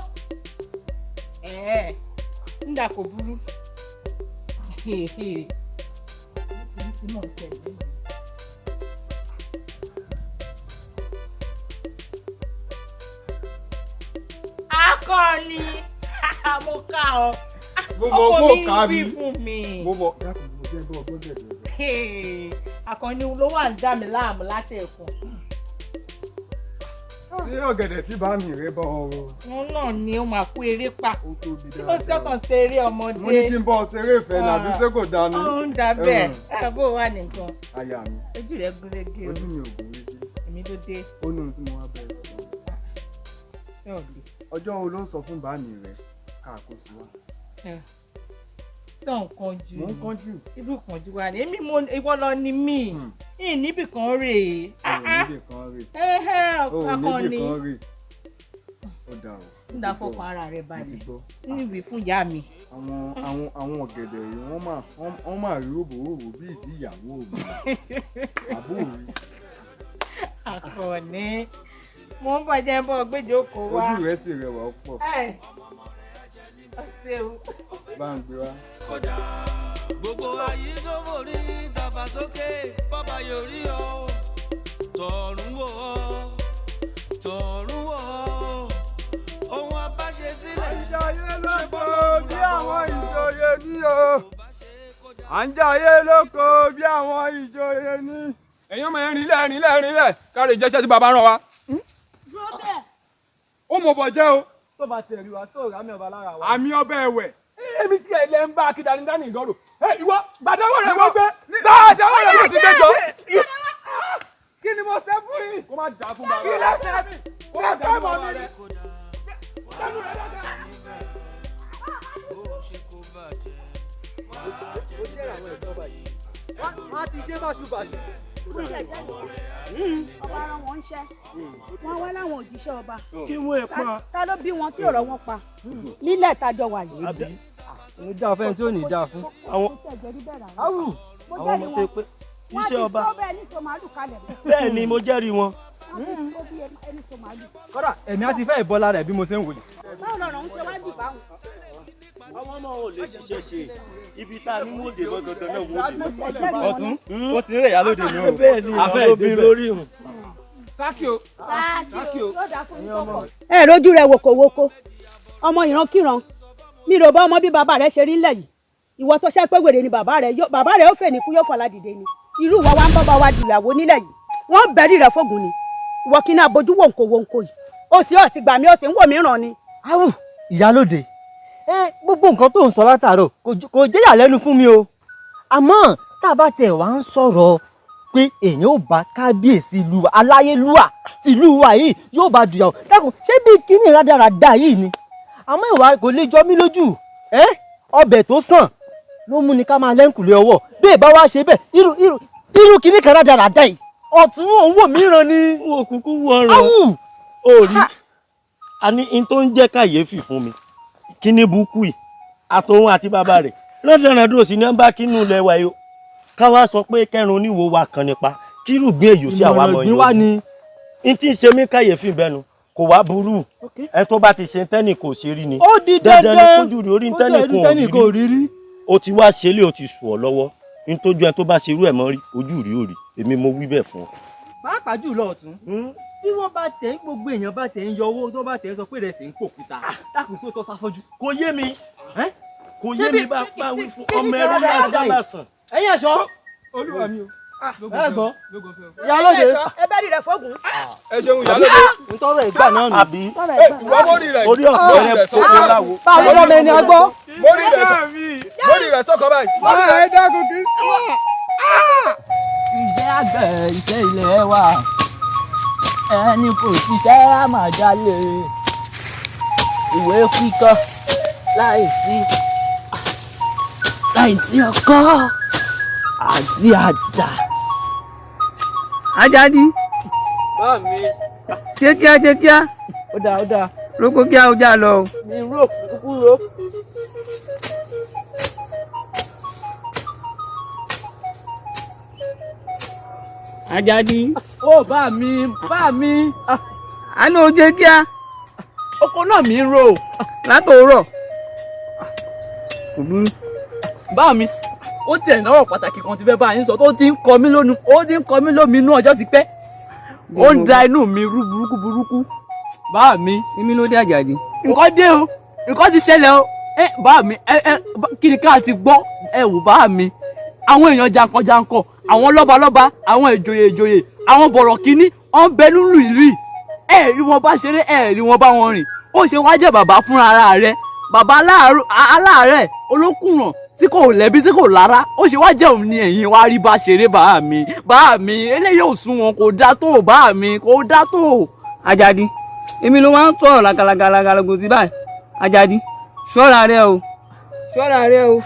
ń dà kò burú. Akọni mo ká ọ ọkọ mi ń wí fún mi. Akọni ló wà ń dá mi láàmú láti ẹ̀kọ́. Ṣé ọ̀gẹ̀dẹ̀ tí bá mi rẹ bọ́ ọ? Wọ́n náà ni ó máa kó eré pa. Kí ló sọ́kàn ṣe eré ọmọdé? Mo ní kí n bọ́ ṣeré ìfẹ́ nàbí ṣé kò dání. Ó ń da bẹ́ẹ̀. Ẹ bó wà nìkan. Aya mi. Ojú rẹ̀ gúnrégé o. Ojú mi ò gúnrégé. Èmi ló dé. Ó ní ohun tí mo wá bẹ̀rẹ̀ sọ. Ọjọ́ wo ló ń sọ fún bàámi rẹ̀ káàkóso wa? Sọ nǹkan jù. Mo ń kánjú. Irú kan jù wá ní. Èmi ìwọ lọ ni mí. Níbì kan rè é. Níbì kan rè é. Akọni. Níbì kan rè é. Ó dà o. Ń dà fọkàn ara rẹ̀ balẹ̀. Níbi fún ìyá mi. Àwọn ọ̀gẹ̀dẹ̀ yìí wọ́n máa rí ròbòròbò bí ìdí ìyàwó mi. Àbúrò mi. Akọni. Mo ń bàjẹ́ bọ́ gbẹ́jọ́kọ̀ wá. Ojú rẹ̀ sì rẹwà pọ̀. Bá ń gbé wá. Gbogbo ayé ló borí dàgbàsókè bọ́bá yorí o tọ̀run wò ó tọ̀run wò ó ohun abáṣe sílẹ̀. Àǹjayé lóko bí àwọn ìjòyè ní o. Àǹjayé lóko bí àwọn ìjòyè ní. Ẹ̀yin ọmọ yẹn rinlẹ̀ káre jẹ́sẹ́ tí bàbá rán wa. Ó mọ̀ bọ̀ jẹ́ o. Tó bá tẹ̀rí wa tó rà mí ọba lára wa. Àmì ọbẹ̀ ẹ̀wẹ̀. Èmi tí ẹ lẹ ń bá akíndani dání ìgọ́rò. Ìwọ gbàdáwọ̀ rẹ̀ wọ́n gbé. Gbàdáwọ̀ rẹ̀ wọ́n ti gbé jọ. Kí ni mo ṣe fún yín? Kó má dà fún bàbá. Kí ló ṣe mí? Kó má dà fún bàbá rẹ̀. Wọ́n á ti ṣe báṣubàṣu. Ọba ara wọn ń ṣẹ́ wọ́n wá láwọn òjíṣẹ́ ọba Kí wọ́n ẹ̀ pọ́n. ta ló bí wọn tí ọ̀rọ̀ wọn pa nílẹ̀ tájọ wà yìí. Mo dá fẹ́ tí ò ní dá fún. Àwọn àwọn ọmọ tó pé iṣẹ́ ọba. wọ́n ti tó bẹ́ẹ̀ ní tòmálù kalẹ̀. Bẹ́ẹ̀ ni mo jẹ́rìí wọn. ẹni tòmálù. Kódà ẹ̀mí á ti fẹ́ ìbọ́lá rẹ̀ bí mo ṣe ń wòye. báwo lọ̀rọ̀ ń ṣe wá dì báwọn. Àwọn ọmọ ò lè ṣiṣẹ́ ṣe ibi tá a ní wọ́n dé gangan náà wọ́n dé. Ọ̀tún ó ti rẹ̀ yálòdì ni o. Bẹ́ẹ̀ ni àwọn obìnrin lórí hùn. Sákì o. Sákì o. Ẹ rojú rẹ wòkòwòkò ọmọ ìrankíran mi rò bá ọmọ bí bàbá rẹ ṣe rí ńlẹ̀ yìí ìwọ tó ṣe pé wèrè ni bàbá rẹ ó fè ní kú yóò fọlá dìde ni irú ìwọ wa ń bọ́ bá wa dìyàwó nílẹ̀ yìí wọ́n bẹ̀rí rẹ fógun ni ìwọ kí ní abojú wòǹkòwòǹkò yìí ó sì gbà mí ó sì ń wò mí ràn ni. Áwù ìyálóde gbogbo nǹkan tó ń sọ látàárọ̀ kò jẹ́yà lẹ́nu fún mi o àmọ́ tá a bá tiẹ̀ wá ń sọ̀rọ̀ pé èèyàn ò bá kábíyèsí ìlú wa aláyélúwà tí ìlú wa yìí yóò bá dùyàwó dákun ṣé bí kíní rádaràda yìí ni àmọ́ ìwà kò lè jọ mí lójú ọbẹ̀ tó sàn ló mú ni ká máa lẹ́ǹkùlé ọwọ́ bí ìbá wa ṣe bẹ́ẹ̀ irú kìíní kan rádaràdá yìí ọ̀tún òun wò mìíràn ni. òkùnkùn wọ ọ̀rọ̀ orí àní in tó ń jẹ́ kàyéfì fún mi kíní burúkú yìí àtòun àti bàbá rẹ̀ lọ́dọ̀ọ̀dọ̀ sí ní bá kínú ilẹ̀ wa yìí ká wá sọ pé kẹrin oníwo wa kan nípa kírù gbé èyí sí àwa mọ̀ yìí n tí ń ṣe mí kàyéfì bẹ́nu kò wá burú ẹ tó bá ti ṣe tẹ́nì kò ṣe rí ni ó di dandan ní kójú rí orí tẹ́nì kò rí rí o ti wá ṣe lé o ti sùn ọ lọ́wọ́ n tójú ẹ tó bá ṣe irú ẹ̀ mọ́ rí ojú rí òrì èmi mo wí bẹ́ẹ̀ fún ọ. pàápàá jùlọ ọ̀tún bí wọ́n bá tẹ̀ ń gbogbo èèyàn bá tẹ̀ ń yọ owó tó bá tẹ̀ ń sọ pé rẹ̀ sì ń pòkúta dákun sí ó tọ́ sáfọ́jú. kò yé mi kò yé mi bá wí fún ọmọ ẹrú lásán lásán. ẹ̀yin ẹ̀ṣọ́ olúwa mi o. ẹ gbọ́ ìyálóde ẹ bẹ́ẹ̀ rí rẹ̀ fọ́gùn. ẹ ṣeun ìyálóde. ntọ́rọ̀ ẹ̀gbà náà nù. àbí ìwọ mórí rẹ̀ orí ọ̀pọ̀ rẹ̀ fọ́kọ́ láwo. báwo lọ́mọ ẹni agbọ́. mórí rẹ̀ sọ́kọ báyìí. ẹ dákun kí. iṣẹ́ àgbẹ̀ iṣẹ́ ilé wa ẹni kò ṣiṣẹ́ àmàjálè ìwé kíkọ láìsí ọkọ́ àti àdá. Ajadi bá mi. ṣé kíá ó dáa roko kíá ó já lọ o. mi rò kúkú ro. Ajadi ó bá mi. àná ó jẹ́ kíá oko náà mi ń ro. látòórọ̀ kò burú. bá mi ó tiẹ̀ náà pàtàkì kan ti fẹ́ bá yín sọ tó ti ń kọ mí lóminú ọjọ́ ti pẹ́ ó ń da inú mi rú burúkú. bá mi mímí ló dé Àjàdí. nǹkan dé o nǹkan ti ṣẹlẹ̀ o bá mi kí ni ká ti gbọ́ wò bá mi àwọn èèyàn jankan àwọn lọ́balọ́ba àwọn ìjòyè àwọn bọ̀rọ̀ kínní wọ́n ń bẹ nínú ìlú yìí rí wọn bá ṣeré rí wọn bá wọn rìn ó ṣe wá jẹ́ bàbá fúnra ara rẹ̀ bàbá aláàárẹ̀ olókùnràn tí kò lẹ́bí tí kò lára ó ṣe wá jẹ́ òun ni ẹ̀yin wá rí bá ṣeré bá mi eléyìí ò sún wọn kò dá tó bá mi kò dá tó. Àjàdí èmi ló máa ń sọ̀rọ̀ làgàlàgàlàgò sí báyìí Àjàdí ṣọ́ra rẹ o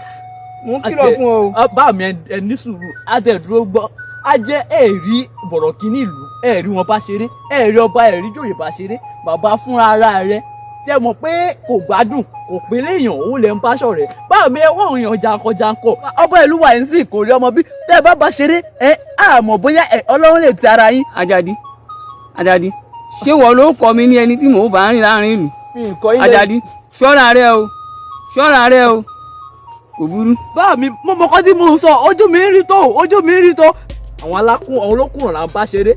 mo ń kìlọ̀ fún ọ. bá mi ẹ ní sùúrù àtẹ̀dúró gbọ́ a jẹ́ ẹ̀rí bọ̀rọ̀ kínní ìlú ẹ̀rí wọn bá ṣeré ẹ̀rí ọba ẹ̀rí jòyè bá ṣeré bàbá fúnra ara rẹ̀ tẹ mọ̀ pé kò gbádùn kò pé léèyàn òun lè ń bá ṣọ̀rẹ́ báwo mi ẹwọ́n èèyàn jankan ọba ìlú wa ń sìn kò rí ọmọ bí tẹ́ ẹ bá ṣeré àmọ́ bóyá Ọlọ́run lè ti ara yín. Àjàdí ṣé wọ́n ló kọ́ mi ní ẹni tí mò ń bá rìn láàrin ìlú. Àjàdí ṣọ́ra rẹ o kò burú. báwo mi mo mọ̀ kọ́ tí mo ń sọ ojú mi ń rí tó àwọn olókùnrin là ń bá ṣeré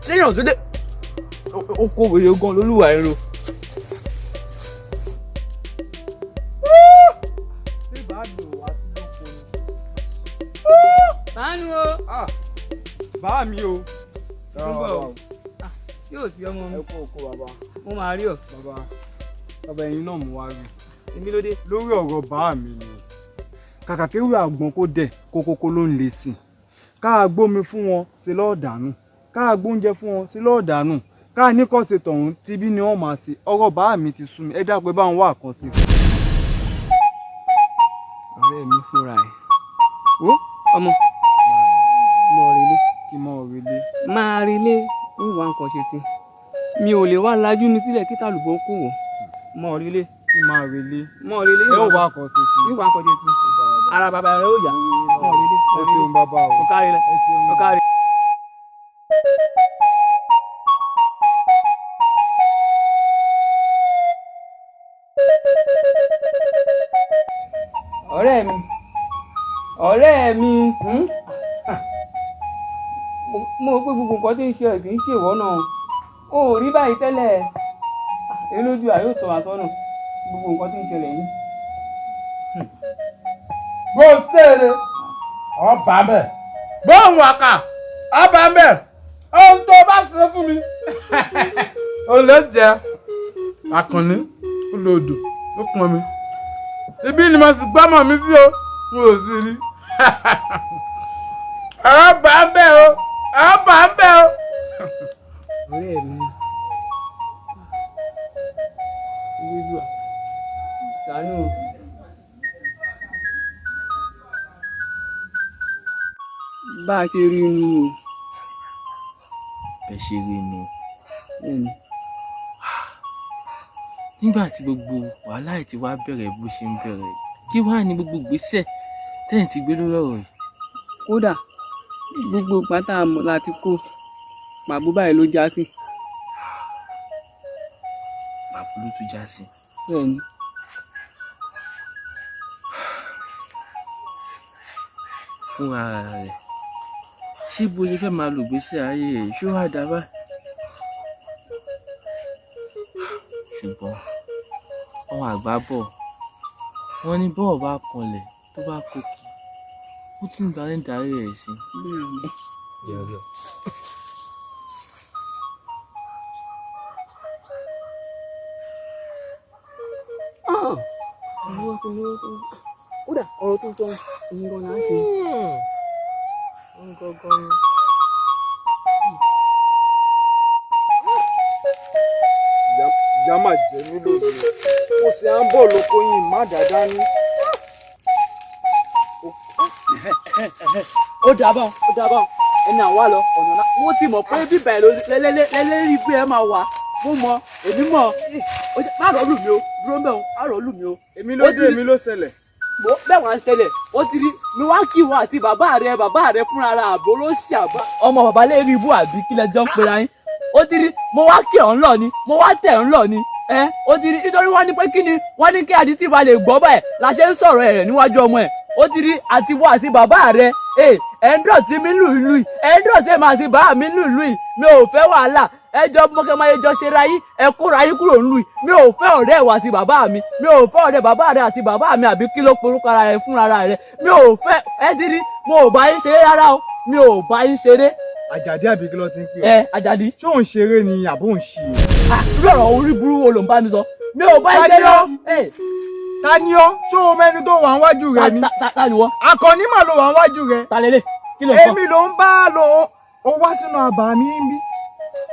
ṣéyàn tó dé oko wèrè gan lolúwa ẹ̀rọ. ṣé bá mi ò wá sí lóko ni. sánú o. bá mi o. yóò fi ọmọ mi. ẹ kú oko bàbá. mo máa rí ọ. bàbá ẹ̀yin náà mo wá rí. èmi ló dé. lórí ọ̀rọ̀ bá mi ni kàkà kéwì àgbọn kó dẹ̀ kókókó ló ń le sí i ká gbómi fún wọn sí lọ́ọ̀ dànù ká gbóúnjẹ fún wọn sí lọ́ọ̀ dànù ká ní kọ́ ṣe tọ̀hún tíbí ni wọ́n máa ṣe ọ̀rọ̀ bá mi ti sú mi ẹ dápẹ́ bá ń wá àkànṣe sí. ọ̀rẹ́ mi fúnra ẹ̀ wo ọmọ mọ̀ relé kí mọ̀ relé. máa relé ń wá nǹkan ṣe sí mi ò lè wá lajú mi sílẹ̀ kí tàlùbọ̀ kò wọ̀ mọ̀ relé kí máa relé. mọ̀ relé ẹ ò wá àkànṣe sí. ń wá nǹkan ṣe sí ara bàbá rẹ ó yá mọ̀ relé. ẹ ṣeun bàbá o. ọ̀kárí rẹ ọ̀kárí. ọ̀rẹ́ mi mo pé gbogbo nǹkan tí ń ṣe kì í ṣèwọ́ náà ó rí báyìí tẹ́lẹ̀ elójú àyò tó wà sọ́nà gbogbo nǹkan tí ń ṣẹlẹ̀ yìí. bó ṣeré ọba mbẹ bóun wàkà ọba mbẹ ohun tó bá ṣe fún mi ò lè jẹ àkànní ó lè odò ó pọn mi ibi ni mo sì gbọ́mọ̀ mi sí o n ò sì rí ọba mbẹ o ọba mbẹ o. ọ̀rẹ́ mi ìwéjú à ṣàánú bá a ṣe rí inú o. bẹ́ẹ̀ ṣe rí inú. nígbà tí gbogbo wàhálà yìí ti wá bẹ̀rẹ̀ bó ṣe ń bẹ̀rẹ̀ kí wàá ní gbogbo ìgbésẹ̀ tẹ́yìn ti gbé lórí ọ̀rọ̀ yìí. kódà gbogbo pátá àmọ́ láti kó pàbó báyìí ló já sí. pàbó ló tún já sí. bẹ́ẹ̀ni. fún ara rẹ̀ ṣé bó ṣe fẹ́ máa lò gbèsè ayé ẹ̀ ṣó wá dá báyìí. ṣùgbọ́n àwọn àgbà bọ̀ wọ́n ní bọ́ọ̀ bá kanlẹ̀ tó bá kókì ó tún darí ẹ̀ sí. kódà ọ̀rọ̀ tó sọ ìyẹn náà ṣe. ìyá máa jẹ mí lónìí mo sì à ń bọ̀ lóko yìí má dáadáa ní. ó dábọ̀ ẹni àwa lọ ọ̀nà náà mo ti mọ̀ pé bíbá ẹ̀ lẹ́lẹ́rí bí ẹ máa wà mo mọ̀ èmi mọ̀ má rọ̀ lù mí o dúró mẹ́ o má rọ̀ lù mí o. èmi ló dé èmi ló ṣẹlẹ̀. bẹ́ẹ̀ wá ń ṣẹlẹ̀ ó ti rí mi wá kí wọn àti bàbá rẹ fúnra ra àbò ló ṣì àbá ọmọ bàbá lè rí ibú àbí kílẹ̀ jọ ń pera yín ó ti rí mo wá kí ọ̀ ń lọ ni mo wá tẹ̀ ń lọ ni ó ti rí nítorí wọ́n ní pé kí ni wọ́n ní kí adití ba lè gbọ́ báyìí la ṣe ń sọ̀rọ̀ ẹ̀ níwájú ọmọ ẹ̀ ó ti rí àti wọ́n àti bàbá rẹ ẹ̀ ń dọ̀tí mi lù ìlú yìí ẹ̀ ń dọ̀tí èmi àti bàbá mi lù ìlú yìí mi ò fẹ́ wàhálà ẹjọ́ mọ́kẹ́máyéjọ ṣe ra yín ẹ kóra yín kúrò nílùú yìí mi ò fẹ́ ọ̀rẹ́ ìwà àti bàbá mi mi ò fẹ́ ọ̀rẹ́ bàbá rẹ àti bàbá mi àbí kí ló porúkọ ara rẹ fún ara rẹ mi ò fẹ́ ẹ ti rí mo ò bá yín ṣeré rárá o mi ò bá yín ṣeré. Àjàdí àbí kí ló ti ń pè ọ́. Àjàdí. ṣé òun ṣeré ni àbó ń ṣe. irú ọ̀rọ̀ orí burú wo ló ń bá mi sọ mi ò bá yín ṣeré o. ta ni ọ́ ṣé o mẹ́ni tó wà níwájú rẹ ni. ta ni wọ́n. Àkànní mà ló wà níwájú rẹ. ta lélẹ̀ kí ló ń sọ. èmi ló ń bá lò ó wá sínú àbá mi ń bí.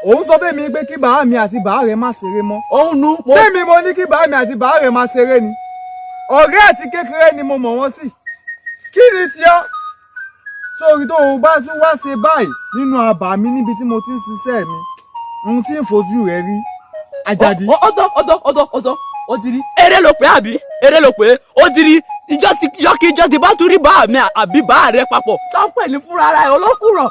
òun sọ bẹ́ẹ̀ mi pé kí bàá mi àti bàá rẹ̀ má ṣeré mọ́. òun nu. sẹ́mi mo ní kí bàá mi àti bàá rẹ̀ má ṣeré ni. ọ̀rẹ́ àti kékeré ni mo mọ̀ wọ́n sí. kí ni tiọ́ sórí tó o bá tún wá ṣe báyìí nínú àbá mi níbi tí mo ti ń ṣiṣẹ́ mi ohun tí ń fojú rẹ rí. Àjàdí. ọ̀tọ̀ ó ti rí eré ló pé àbí eré ló pé ó ti rí ìjọ ti bá tún rí bá mi àbí bá rẹ papọ̀ tó ń pè ní fúnra ara ẹ̀ olókùrọ̀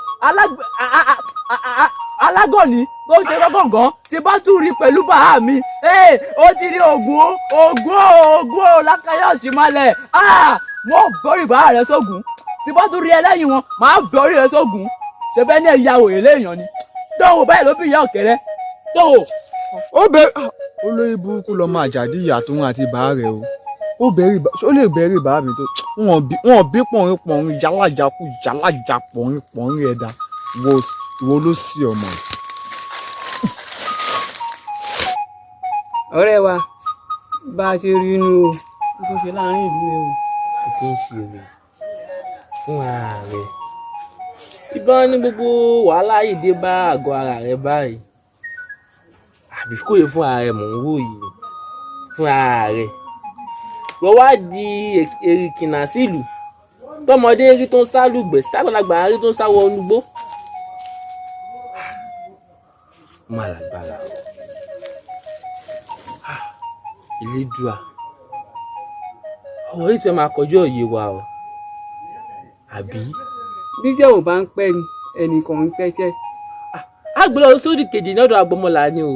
alágọ̀ní tó ń ṣe gọ́gọ̀ngàn ti bá tún rí pẹ̀lú bá mi ó ti rí ògùn lákàyọ̀sí malẹ̀ wọ́n bọ́rì bá rẹ sógun ti bá tún rí ẹlẹ́yìn wọn máa bọ́rì rẹ sógun ṣe fẹ́ ní ẹ̀yà òye léèyàn ni tóun báyìí ló bí ìyá ọ̀kẹ́rẹ́ tóun. ó bẹ olórí burúkú lọmọ Àjàdí ìyá tóun àti bàá rẹ o ó lè bẹ̀rẹ̀ bàá mi tó wọn bí pọ̀nrín yálàjà pọ̀nrín ẹ̀dá wo ló sí ọmọ rẹ. ọ̀rẹ́ wa bá a ṣe rí inú o tó ṣe láàrin ìlú rẹ o. kí n ṣe rè fún ara rẹ ìbọn ní gbogbo wàhálà yìí dé bá àgọ́ ara rẹ báyìí àbí kò yẹ fún ara rẹ mò ń wò yìí fún ara rẹ wọ́n wá di èrìkìnà sílùú tọmọdé rí tó ń sálùgbẹ̀ ságbàlagbà rí tó ń sáwọ onugbó má lágbára Elédùà ọ̀rọ̀ yìí fẹ́ máa kọjú òye wa o àbí. bí iṣẹ́ ò bá ń pẹ́ ni ẹnìkan ń pẹ́ṣẹ́. àgbẹ̀lọ sódì kejì ní ọ̀dọ̀ agbọmọlà ni o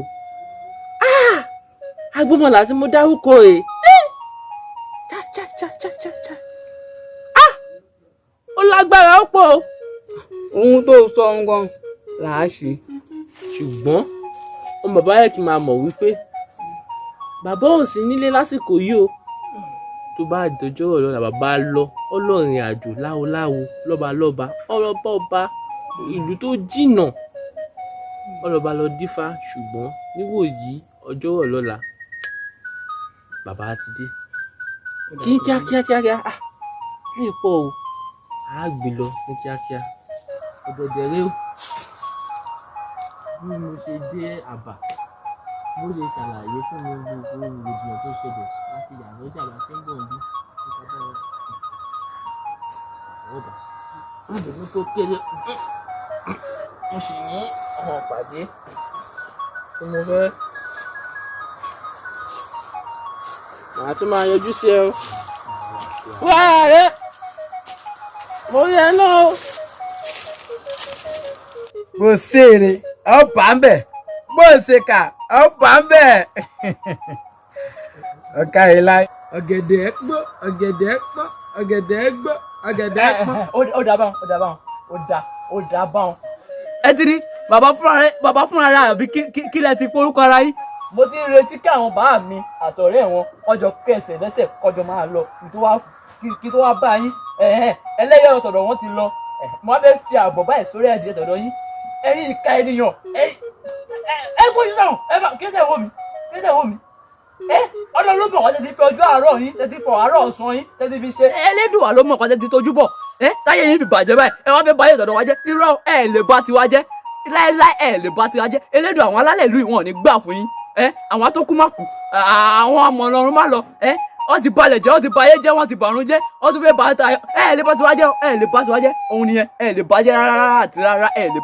agbọmọlà tí mo dárúkọ ẹ̀ ó lágbára ó pọ̀. ohun tó sọ nǹkan là á ṣe. ṣùgbọ́n ọmọ bàbá yẹ kí n máa mọ̀ wípé bàbá ò sí nílé lásìkò yìí o tó bá dọjọ́ ọ̀lọ́la bàbá lọ ọlọ́rin àjò láwoláwo lọ́balọ́ba ọlọ́ba ìlú tó jìnnà ọlọ́ba lọ dífá ṣùgbọ́n níwòyí ọjọ́ ọ̀lọ́la bàbá ti dé kí kíákíá lè pọ̀ o á gbé lọ ní kíákíá ọ̀dọ̀dẹ̀ rẹ o bí mo ṣe dé àbà bó ṣe ṣàlàyé fún mi gbogbo ìròyìn tó ṣẹlẹ̀ láti yàrá ọjà bá ṣe ń bọ̀ ń bí nípa bá ọ̀dà. ìdùnnú tó kéré mo sì ní àwọn ìpàdé tí mo fẹ́ màá tún máa yọjú sí ẹ o. wá rẹ mo rí ẹ náà o. bó ṣèrè ọ bá ń bẹ̀ bó ṣe kà ọ bá ń bẹ̀. ọ̀ka ìlà ọ̀gẹ̀dẹ̀ gbọ́ ọ̀gẹ̀dẹ̀ gbọ́ ọ̀gẹ̀dẹ̀ gbọ́ ọ̀gẹ̀dẹ̀ gbọ́. ó dà báwọn ó dà báwọn. ẹ ti rí bàbá fúnra rẹ̀ àbí kí lẹ ti porúkọ ara yín. mo ti ń retí kí àwọn bàbá mi àtọ̀rẹ́ wọn ọjọ́ kẹsẹ̀ lẹ́sẹ̀ kọjọ máa lọ kí tó wá bá yín ẹlẹ́yọ̀ tọ̀dọ̀ wọn ti lọ mo wá fẹ́ fi àbọ̀ báyìí sórí ẹ̀dìyẹ tọ̀dọ̀ yín ẹ̀yin ìka ènìyàn ẹ kó yín sọ̀rọ̀ kí ló dé wò mí ọlọ́run ló mọ̀ wọ́n tẹ́tí fi ọjọ́ àárọ̀ yín tẹ́tí fọ àárọ̀ ọ̀sán yín tẹ́tí fi ṣe Ẹlẹ́dùà ló mọ̀ wọ́n tẹ́tí tójú bọ̀ táyé yín fi bàjẹ́ báyìí ẹ wá fẹ́ báyé tọ̀dọ̀ wa jẹ́ irọ́ ẹ lè bá tiwa jẹ́ láéláé ẹ lè bá tiwa jẹ́ Ẹlẹ́dùà àwọn alálẹ̀ ìlú ìwọ̀n ní gbà fún yín àwọn atókù má kú àwọn ọmọ ọlọ́run má lọ wọ́n ti balẹ̀ jẹ́ wọ́n ti bayé jẹ́ wọ́n ti bàrún jẹ́ wọ́n tún fẹ́ bá ta ẹ lè bá tiwa jẹ́ ẹ lè bá tiwa jẹ́ òun nìyẹn ẹ lè bá jẹ́ rárá àti rárá ẹ lè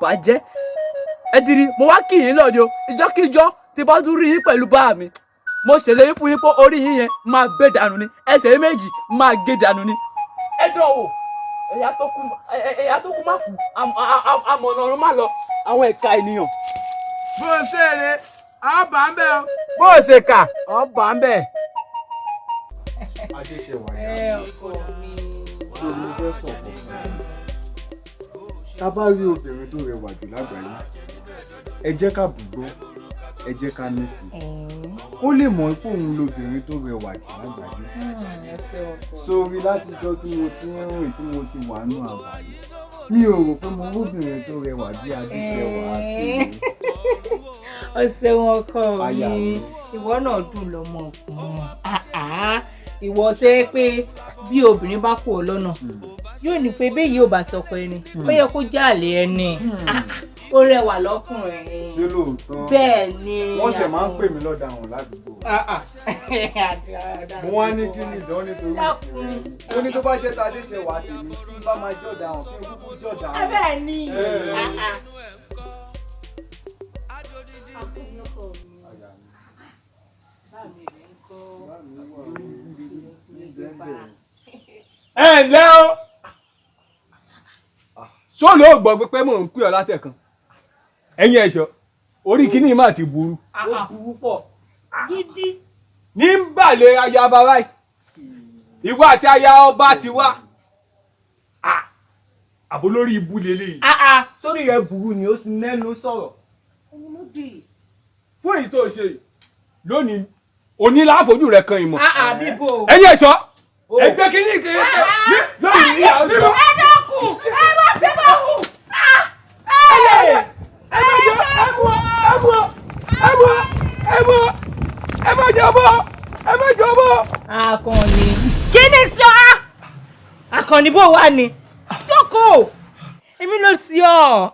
bá jẹ́ ẹ ti rí mo wá kí yín lọ́ọ̀dẹ o ìjọ́kíjọ́ ti bá tún rí yín pẹ̀lú bá mi mo ṣèlérí fún yín pé orí yín yẹn máa gbé dànù ni ẹsẹ̀ méjì máa gé dànù ni. ẹ dán wò ẹ̀yà tó kú má kú àmọ̀nà ọ̀run má lọ àwọn ẹ̀ka ènìyàn. bó ṣèrè ọ bá ń bẹ̀ bó ṣe kà ọ bá ń bẹ̀. ọkọ mi. Omi fẹ́ sọ̀kọ̀ tá a bá rí obìnrin tó rẹwà jù lágbàáyé ẹ jẹ́ ká bùgbọ́ ẹ jẹ́ ká ní sí ó lè mọ̀ pé òun lobìnrin tó rẹwà jù lágbàáyé sórí látijọ́ tí mo ti ń rìn tí mo ti wà nù àbáyé mi ò rò pé mo róbìnrin tó rẹwà bí Adéṣẹwà àti ọ̀sẹ̀ wọn kọ mi ìwọ náà dùn lọ́mọkùnrin ìwọ ṣe é pé bí obìnrin bá kú ọ lọ́nà yóò ní pé bẹ́ẹ̀ yóò bá sọkọ ẹni ó yẹ kó jàlé ẹni ó rẹwà lọ́kùnrin. ṣé lóòótọ́ bẹ́ẹ̀ ni wọ́n tẹ̀ máa ń pè mí lọ́dà àwọn ládùúgbò. mo wá ní kí ni ìdán nítorí ó ní tó bá jẹ́ ta Adéṣẹwà tèmi tí bá máa jọ̀dà àwọn kí n kúkú jọ̀dà àwọn. bẹ́ẹ̀ ni ẹ ǹlẹ́ o sóòlù ò gbọ́ pé mò ń pè ọ́ látẹ̀kan ẹ̀yin ẹ̀ṣọ́ orí kìíní mà ti burú. ó burú pọ̀ gidi. ní ń bàlẹ̀ ayaba báyìí ìwọ àti aya ọba ti wá àbò lórí ibú lélẹ́yìí. sórí rẹ burú ni ó sì nẹ́nu sọ̀rọ̀. fún èyí tó ṣe lónìí oníláàfojú rẹ kan ìmọ̀. bíbò. ẹ̀yin ẹ̀ṣọ́ ẹgbẹ́ kìíní kìíní lórí ìyá ọjọ́. ẹ dákun ẹ má ṣe bá wù. ẹ má jọ̀bọ̀. Akànnì kí ni sọ Akànnì bó wà ní jókòó èmi ló sí ọ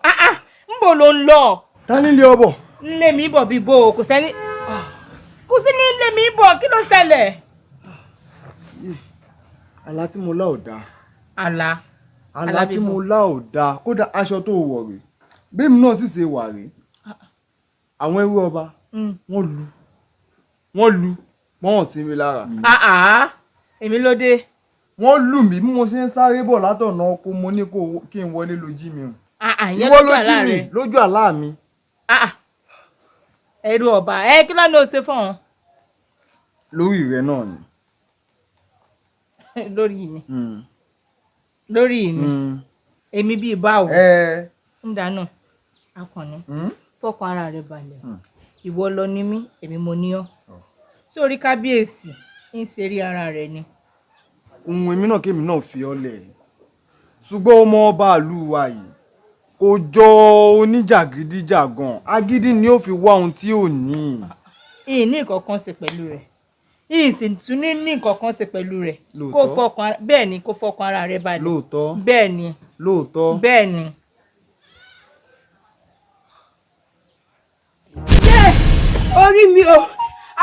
ń bò ló ń lọ. ta ni ilé ọbọ. nílé mi bọ̀ bí bò kò sẹ́ni kò sí ní ilé mi bọ̀ kí ló ṣẹlẹ̀. àlá tí mo lá ò dáa. àlá tí mo lá ò dáa kódà aṣọ tó wọ̀ rèé bẹ́ẹ̀ mi náà sì ṣe wà rèé àwọn ẹrú ọba wọ́n lu wọ́n sí mi lára. èmi ló dé. wọ́n lù mí bí mo ṣe ń sáré bọ̀ látọ̀nà ọkọ mo ní kí n wọlé lójú mi o. ìwọ lójú mi lójú àlá mi. ẹrú ọba kí ló ló ṣe fún ọ. lórí rẹ náà ni. lórí mi èmi bíi báwo ń dáná Akànnì fọkàn ara rẹ balẹ̀ ìwọ lọ ní mí èmi mo ní ọ sórí kábíyèsí ń ṣeré ara rẹ ni. ohun èmi náà kémi náà fi ọ lẹ̀ ṣùgbọ́n ọmọ ọba ìlú wa yìí kò jọ oníjàgídíjàgan agídí ni ó fi wá ohun tí ò ní. ìyìn ní nǹkan kan ṣe pẹ̀lú rẹ̀ ìyìn sì tún ní nǹkan kan ṣe pẹ̀lú rẹ̀ bẹ́ẹ̀ ni kó fọkàn ara rẹ balẹ̀. lóòótọ́ bẹ́ẹ̀ ni lóòótọ́ bẹ́ẹ̀ ni. orí mi o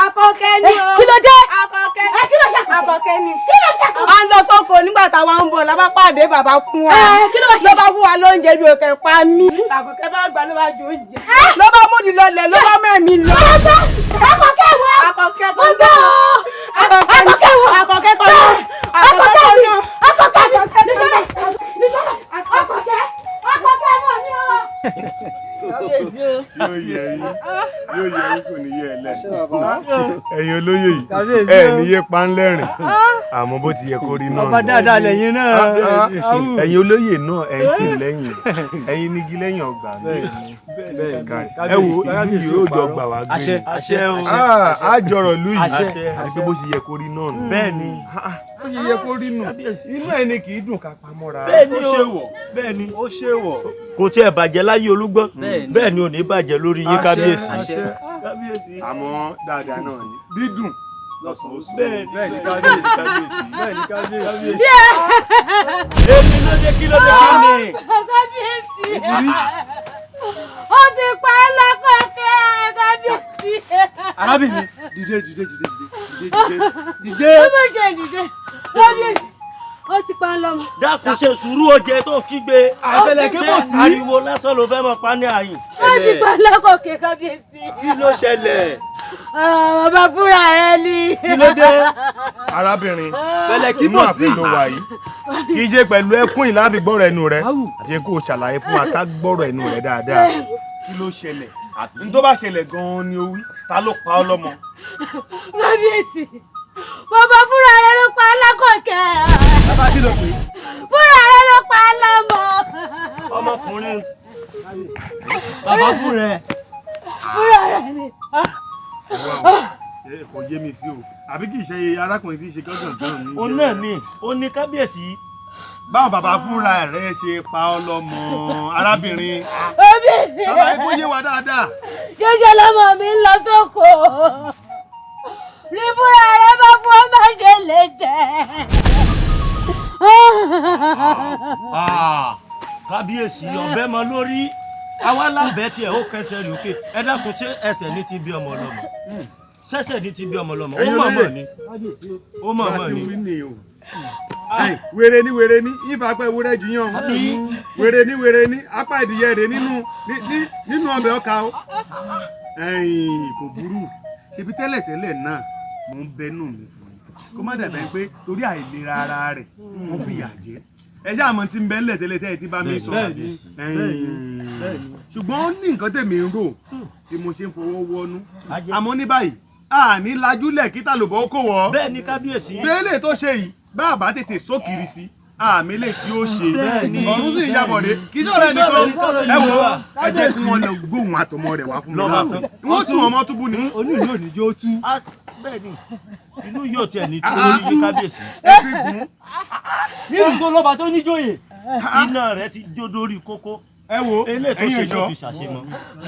Àkọ́kẹ́ ni o. Kí ló dé? Àkọ́kẹ́. Kí ló ṣàkóso? Àkọ́kẹ́ ni. Kí ló ṣàkóso? A ń lọ sóko nígbà táwa ń bọ̀ lábá pàdé bàbá fún wa. Kí ló wá ṣe? Ló bá fún wa lóúnjẹ bí òkè pa mí. Àkọ́kẹ́ bá gbà ló bá jò oúnjẹ. Ló bá múdi lọlẹ̀ ló bá mẹ́mi lọ. Àkọ́kẹ́ wo? Àkọ́kẹ́ kọ́ náà. Àkọ́kẹ́ wo? Àkọ́kẹ́ kọ́ náà. Àkọ́kẹ́ kọ́ náà. Àkọ́kẹ́ níṣọ́lẹ̀ níṣọ́lẹ̀ Àkọ́kẹ́ Àkọ́kẹ́ mọ̀ ní ọ. Yóò yẹ yín kò ní yẹ ẹ lẹ ẹ̀yin olóyè yìí ẹ ní yé panlẹ́rìn àmọ́ bó ti yẹ kó rí náà. Bàbá dáadáa lẹ́yìn náà. Ẹ̀yin olóyè náà ẹ ń tì lẹ́yìn ẹ̀yin nígi lẹ́yìn ọgbà mi. Ẹ wo ìlú yìí yóò jọ gbà wá gbé. Àṣẹ o. Á jọrọ ìlú yìí àti pé bó ṣe yẹ kó rí náà nù. Bẹ́ẹ̀ni. Bó ṣe yẹ kó rí nù inú ẹni kì í dùn ká pamọ́ra. Bẹ́ẹ̀ni o. Bẹ́ẹ̀ni ó ṣe wọ̀. Kò tiẹ̀ bàjẹ́ láyé Olúgbọ́n bẹ́ẹ̀ ni ò ní bàjẹ́ lórí yín kábíyèsí. Àmọ́ dáadáa náà ni dídùn lọ́sàn ó sùn. Bẹ́ẹ̀ ni kábíyèsí bẹ́ẹ̀ ni kábíyèsí. Èmi ló dé kí ló dé kí ni. Kábíyèsí. Ó ti pa ẹ́ lọ́kọ̀ọ́kẹ́ kábíyèsí. Arábìnrin dìde. Ó bá ṣe dìde. Kábíyèsí. Ó ti pa ẹ́ lọ́mọ. Dákun ṣe sùúrù oje tó kígbe. Àfẹlẹ̀kẹ́ kò sí. Ariwo lásán ló fẹ́ mọ̀ pa ní àyìn. Ó ti pa ẹ́ lọ́kọ̀ọ́kẹ́ kábíyèsí. Kí ló ṣẹlẹ̀? Bàbá fúnra rẹ̀ ni. Kí ló dé? Arábìnrin Fẹlẹ̀kí inú kò sí. ààfin ló wà yìí kì í ṣe pẹ̀lú ẹkún ìlàbí gbọ́rọ̀ ẹnu rẹ àti kó o ṣàlàyé fún wa ká gbọ́rọ̀ ẹnu rẹ dáadáa. Kí ló ṣẹlẹ̀? N tó bá ṣẹlẹ̀ gan-an ni o wí ta ló pa ọ́ lọ́mọ. Kábíyèsí. Bàbá fúnra rẹ̀ ló pa alákọ̀ọ́kẹ́. Bàbá kí ló pè é? Fúnra rẹ̀ ló pa lọ́mọ. Ọmọkùnrin bàbá fún rẹ. Fúnra rẹ̀ ni. Kò yé mi sí o àbí kì í ṣe arákùnrin tí í ṣe gángan gan ni. Òun náà ni ó ní kábíyèsí. Báwo bàbá fúnra rẹ̀ ṣe pa ọ́ lọ́mọ arábìnrin. Kábíyèsí. Ṣàlàyé kó yé wa dáadáa. Jẹ́jẹ́ lọ́mọ mi ń lọ sóko. Ní fúnra rẹ̀ bá fún ọ má ṣe lè jẹ. Kábíyèsí ọ̀bẹ mọ lórí àwa lábẹ́ tiẹ̀ ó kẹsẹ̀ rí òkè ẹ dákun ṣé ẹsẹ̀ ní ti bí ọmọ lọ́mọ ṣẹ̀ṣẹ̀ ní ti bí ọmọ lọ́mọ ó mọ̀ mọ̀ ni ó mọ̀ mọ̀ ni. Wèrè ní ìfà pẹ́ wúrẹ́ jiyàn wèrè ní apá ìdíyẹ rẹ̀ nínú ọbẹ̀ ọkà o. Kò burú ṣebí tẹ́lẹ̀tẹ́lẹ̀ náà mò ń bẹnu mi fún yín kó má dàbẹ́ pé torí àìlera ara rẹ̀ wọ́n fi yà jẹ́ ẹ ṣáà mọ̀ tí ń bẹ ńlẹ̀ tẹ́lẹ̀ tẹ́lẹ̀ tí bá mi sọ ṣùgbọ́n ó ní nǹkan tèmi ń rò tí mo ṣe ń fọwọ́ wọnú àmọ́ ní báyìí àní lajúlẹ̀ kí tàlùbọ̀ ó kò wọ́ bẹ́ẹ̀ ni kábíyèsí bẹ́ẹ̀lẹ̀ tó ṣe yìí bá àbá tètè sókiri sí àmì lè tí ó ṣe ọ̀run sì yàbọ̀dé kí sọ̀rọ̀ ẹnìkan ẹ wo ẹ jẹ́ kí wọ́n lọ gbóhùn àtọmọ rẹ̀ wá fún mi wọ́n tún ọmọ túbú ni. Onú yóò ní jó tú. bẹ́ẹ̀ni inú yóò tiẹ̀ ní tí ó ní kábíyèsí. Nínú tó lọ́ba tó níjòyè. Iná rẹ̀ ti jó dórí kókó. Ẹ wo ẹ̀yin ẹ̀ṣọ́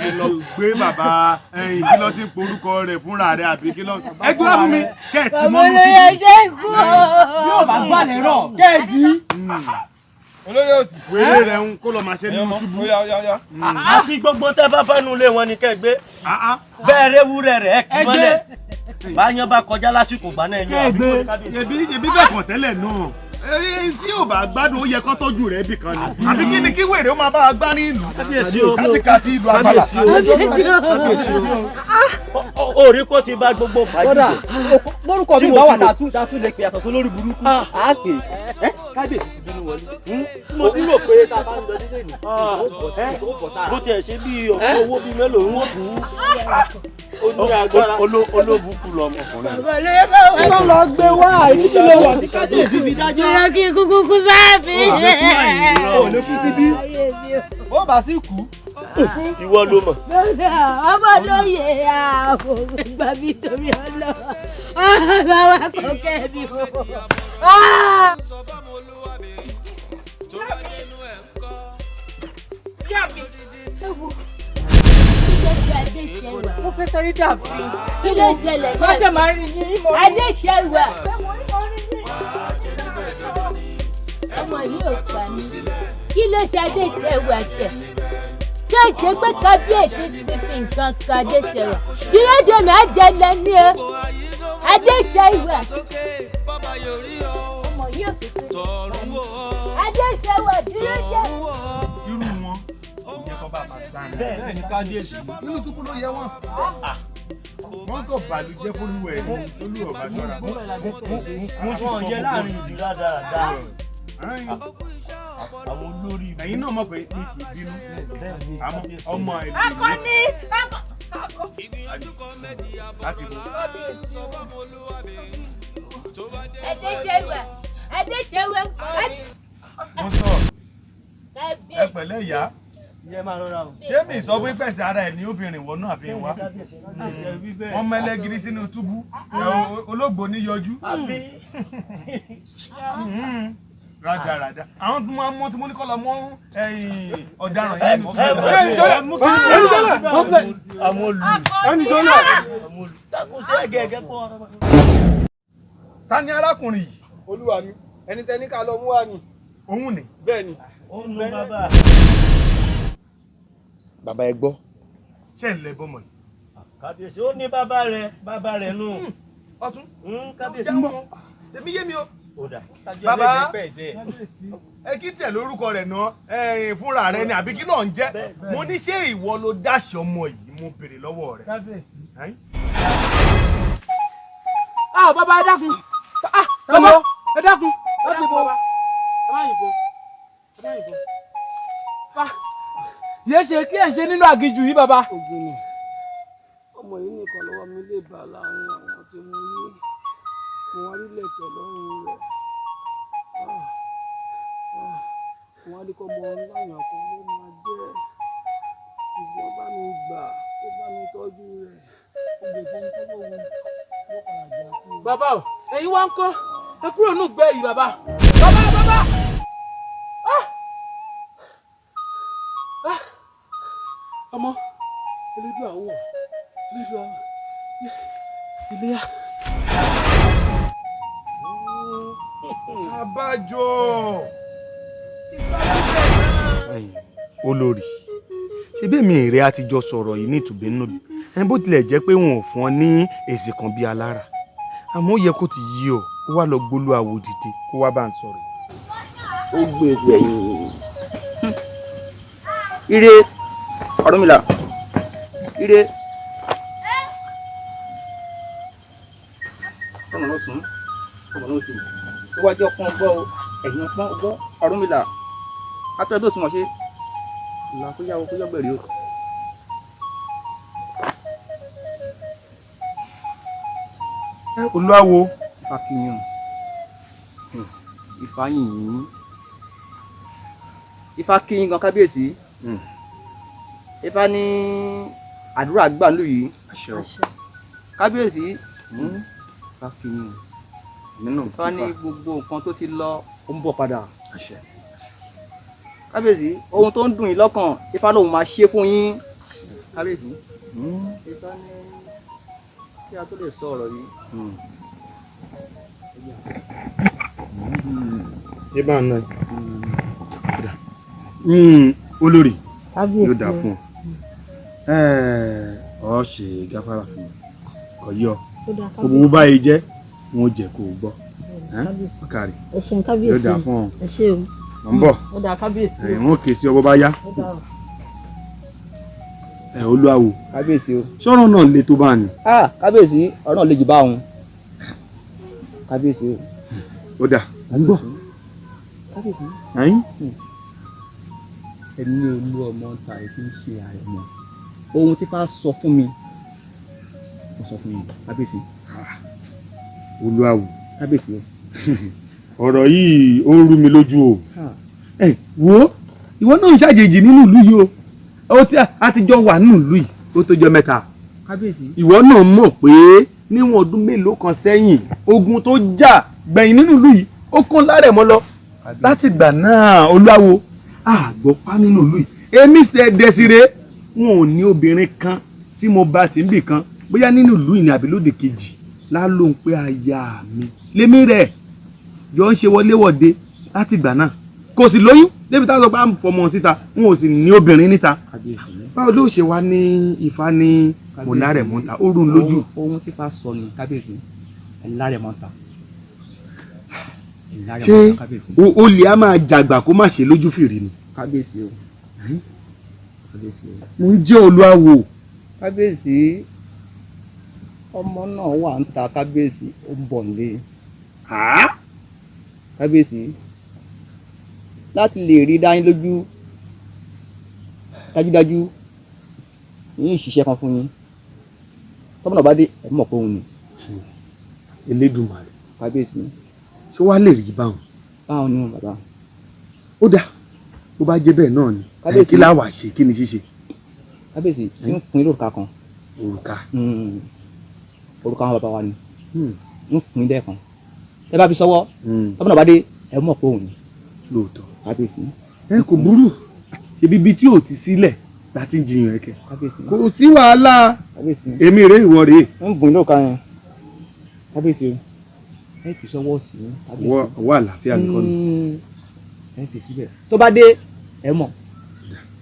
ẹ lọ gbé bàbá ẹ̀yin kí ló ti porúkọ rẹ̀ fúnra rẹ̀ àbí kí ló ẹ gbé wá fún mi kẹ́ẹ̀tì mọ́nú sí. olóyè jẹ́ ikú o. yóò bá gbalẹ̀ rọ̀ kẹ́ẹ̀dì. olóyè òsì wéré rẹ̀ ń kó lọ máa ṣe nínú túbú. àfi gbogbo tẹ́ bá fẹ́nu lé wọn ni kẹ́ gbé bẹ́ẹ̀ rewúrẹ́ rẹ̀ ẹ kì í mọ́lẹ̀ báyọ̀ bá kọjá lásìkò gbà náà ẹ̀yìn àbí ebi bẹ́ẹ̀ kàn tẹ́lẹ̀ náà tí ò bá gbádùn ó yẹ kó tọ́jú rẹ̀ bì kan ni àbí kí ni kí wèrè ó máa bá a gbá ní ìlú kátikáti ìlú agbára. orí kò ti bá gbogbo fàájì. Mórúkọ mi bá wà dátú lè pè yàtọ̀ sí olórí burúkú. A pè é kábíyèsí ti bínú wọlé. Mo ti rò pé tá a bá ń lọ nílé nì. Bó tiẹ̀ ṣe bí ọ̀pọ̀ owó bíi mélòó ń wò tú. Ó ní agbára olóbùkú lọ ọmọkùnrin. Wọ́n lọ gbé wá ìdílé lọ wà ní kábíyèsí fi dájọ́. Ìyá kí kúkú kú sáàbì. Ò lè kú síbí. Ó bá sì kú. Ìwọ ló mọ̀. Ọmọ lóye àwọn ìgbà mi torí ọlọ. Bàbá kọ̀ọ̀kẹ́ mi wò. Mo fẹ́ sọrí dàbí. Kí ló ṣẹlẹ̀ náà? Bájọ́ máa ń rí yín. Adéṣẹ́wà. Ọmọ yìí ò pa mí. Kí ló ṣe Adéṣẹ́wà tẹ̀? ṣé ìṣe pé kábíyèsí ti fi nǹkan kan Adéṣẹwà dúró dè mí àjẹlẹ ní o Adéṣẹwà ọmọ yóò fi pé Adéṣẹwà dúró dè mí. irú wọn kò yẹ kó bá máa sáà bẹ́ẹ̀ ni kábíyèsí. inú túkú ló yẹ wọn wọn kò bàlújẹ́ fólúwẹ̀ ní olúwọ̀ bá ṣọ́ra. mo sì sọ láàrin ìdí dáadáa àwọn olórí ẹ̀yin náà mọ̀ pé mi kì í bínú àmọ́ ọmọ ẹ̀ akọni láti bọ̀. Adéṣẹwà wọ́n sọ ẹ pẹ̀lẹ́ ìyá ṣé mi sọ pé fẹ̀sẹ̀ ara ẹ̀ ní obìnrin wọnú àfihàn wa wọ́n mẹ́lẹ́gìrì sínú túbú olóògbò ní yọjú rádaràdà àwọn tó máa mú tí mo ní kọ́ lọ mọ́ ọ̀daràn yẹn nínú ta ni arákùnrin yìí. olúwa mi ẹni tẹ́ ní ká lọ mú wa ni. òun ni. bẹ́ẹ̀ ni. òun ló bàbá. bàbá ẹ gbọ́ ṣé ń lẹ bọ́mọ yìí. kábíyèsí ó ní bàbá rẹ̀ nù. ọtún kábíyèsí mọ tèmi yé mi o. bàbá ẹ kí tẹ̀ lórúkọ rẹ̀ náà fúnra rẹ̀ ni àbí kí ló ń jẹ́ mo ní ṣé ìwọ ló dáṣẹ ọmọ yìí mo béèrè lọ́wọ́ rẹ̀. bàbá ẹ dákun bàbá ẹ dákun láti bọ ẹ má yìnbọn ẹ má yìnbọn. yéé ṣe kí ẹ ṣe nínú àgìjù yìí bàbá. ògùnì ọmọ yìí nìkan lọ́wọ́ mi lè bá láàrin àwọn tí mo yé mo wá nílẹ̀ tẹ̀ lọ́rùn rẹ̀ mo wá ní kọ́ mọ láyàn kan ló máa jẹ́ ìgbọ́n bá mi gbà ó bá mi tọ́jú rẹ̀ ó lè fi ń tọ́jú òun ló padà jà sí i. bàbá o ẹ̀yin wá ń kọ́ ẹ kúrò nù gbẹ́ yìí bàbá. ọmọ elédùn àwọ̀ elédùn àwọ̀ iléyà. abájọ olórí ṣebí èmi ìrẹ àtijọ́ sọ̀rọ̀ yìí ní ìtùbínúbí ẹni bó tilẹ̀ jẹ́ pé wọn ò fún ọ ní èsì kan bíi alára àmọ́ ó yẹ kó ti yí ọ kó wá lọ gbólú àwò dìde kó wá bá ń sọ̀rọ̀. ó gbé egbò ẹ̀yìn ire Ọ̀rúnmìlà ire ọmọ náà sùn ọmọ náà sùn iwájú ọpọ́n ọgbọ́ ẹ̀yìn ọpọ́n ọgbọ́ Ọ̀rúnmìlà atọ́ ẹgbẹ́ òsùnmọ̀ ṣe ìlà kóyáwó kóyọ́gbẹ̀rẹ̀ o. olúwawo Ifákíyàn Ifáyìnyín Ifákíyìn gan kábíyèsí Ifá ní àdúrà gbà lù yìí kábíyèsí Ifákíyìn Ifá ní gbogbo nǹkan tó ti lọ ó ń bọ̀ padà kábíyèsí ohun tó ń dùn yín lọ́kàn Ifá lòun máa ṣe fún yín kábíyèsí Ifá ní kí a tó lè sọ ọ̀rọ̀ yìí. ṣé bá ń ná olórí yóò dà fún ọ ṣe gáfárà fún ọ yọ gbogbo báyìí jẹ wọn ò jẹ kó o gbọ́ ọkàrí yóò dà fún ọ mọ̀ ń bọ̀ wọn ò ké sí ọwọ́ bá yá olúwawo kábíyèsí o sọ̀rọ̀ náà le tó bá ní. kábíyèsí ọ̀rọ̀ náà le jù bá òun kábíyèsí o. ó dà à ń gbọ́. kábíyèsí ẹni olú ọmọ ta èyí ń ṣe àrẹ̀mọ ohun tí fáà sọ fún mi mo sọ fún yín kábíyèsí. olúwawo kábíyèsí o. ọ̀rọ̀ yìí ó ń rú mi lójú o. wo ìwọ náà ń ṣàjèjì nínú ìlú yìí o ó tí a ti jọ wà nínú ìlú yìí ó tó jọ mẹ́ta. kábíyèsí. ìwọ náà mọ̀ pé níwọ̀n ọdún mélòó kan sẹ́yìn ogun tó jà gbẹ̀yìn nínú ìlú yìí ó kàn lárẹ̀ mọ́ lọ láti ìgbà náà olúwawo àgbọ̀pá nínú ìlú yìí èmi ṣe Desire wọn ò ní obìnrin kan tí mo bá ti ń bì kan bóyá nínú ìlú yìí ni àbí lóde kejì lálóhùn pé aya mi lémi rẹ̀ jọ ń ṣe wọléwọ̀de láti ìgbà náà kò sì lóyún débi tá a sọ pé à ń fọmọ síta n ò sì ní obìnrin níta báwo ló ṣe wá ní Ifá ní mo lárẹ̀ mọ́ta ó rún lójú. ohun tí Ifá sọ ni kábíyèsí ẹ lárẹ̀ mọ́ta. ṣé olè á máa jàgbà kó má ṣe lójú fìrí ni. kábíyèsí o kábíyèsí o. mo ń jẹ́ olúwawo. kábíyèsí ọmọ náà wà ń ta kábíyèsí ó ń bọ̀ nílé. kábíyèsí láti lè rí dáyín lójú dájúdájú yín ìṣiṣẹ́ kan fún yín tọ́mọ náà bá dé ẹ̀ mọ̀ pé òun ni. Elédùmarè. kábíyèsí. ṣé wàá lè rí báwọn. báwọn ni wọn bàbá. ó dáa tó bá jẹ́ bẹ́ẹ̀ náà ni kí láwà ṣe kí ni ṣíṣe. kábíyèsí ń fún yín lórúkà kan. òrùka. orúkọ àwọn bàbá wa ni ń fún yín lẹ́ẹ̀kan ẹ bá fi sọ́wọ́ tọ́mọ náà bá dé ẹ̀ mọ̀ pé òun ni. lóòótọ́. kábíyèsí. ẹ kò burú ṣebí ibi tí ò ti sílẹ̀ láti ń jiyàn ẹ̀kẹ́ kò sí wàhálà èmi rèé ìwọ rèé. ń bùn lóòka yẹn kábíyèsí o ẹ fi sọ́wọ́ sí i. ọwọ́ àlàáfíà nìkan ni. ẹ fi síbẹ̀ tó bá dé ẹ mọ̀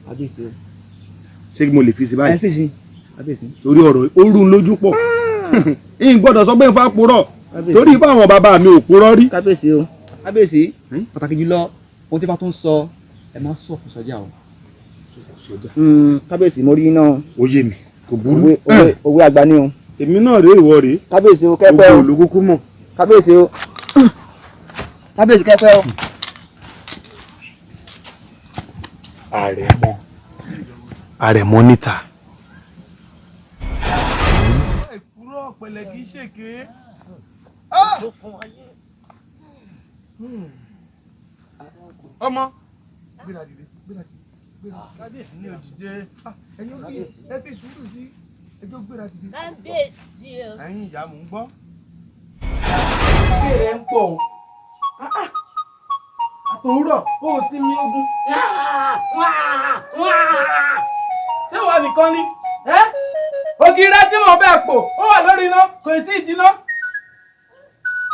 kábíyèsí o. ṣé mo lè fi sí báyìí. ẹ fi sí kábíyèsí. torí ọ̀rọ̀ ó rún lójú pọ̀ n gbọ́dọ̀ sọ pé n fa purọ́ torí ifá àwọn bàbá mi ò purọ́ rí. kábíyèsí o kábíyèsí pàtàkì jùlọ ohun tí bá tún sọ ẹ má sọ̀kù sọ́jà o. kábíyèsí mo rí iná. ó yé mi kò burú. òwe àgbà ni o. èmi náà rèé ìwọ rèé. kábíyèsí o kẹ́pẹ́ o. gbogbo olókùnkùn mọ̀. kábíyèsí o kábíyèsí kẹ́pẹ́ o. àrẹ̀mọ níta. ìkúrọ̀ ọ̀pẹ̀lẹ̀ kì í ṣèké. ọmọ gbéra dìde gbéra dìde kábíyèsí ní òdìdé ẹ̀yin olóyè ẹ fi sùúrù sí ẹjọ́ gbéra dìde. kábíyèsí o. ẹ̀yin ìyá mò ń gbọ́. ìbéèrè ń pọ̀ àtòwúrọ̀ kó o sí mi ogun ṣé wà nìkan ni ògìrẹ́ tí mo bẹ́ẹ̀ pò ó wà lórí iná kò tí ì jiná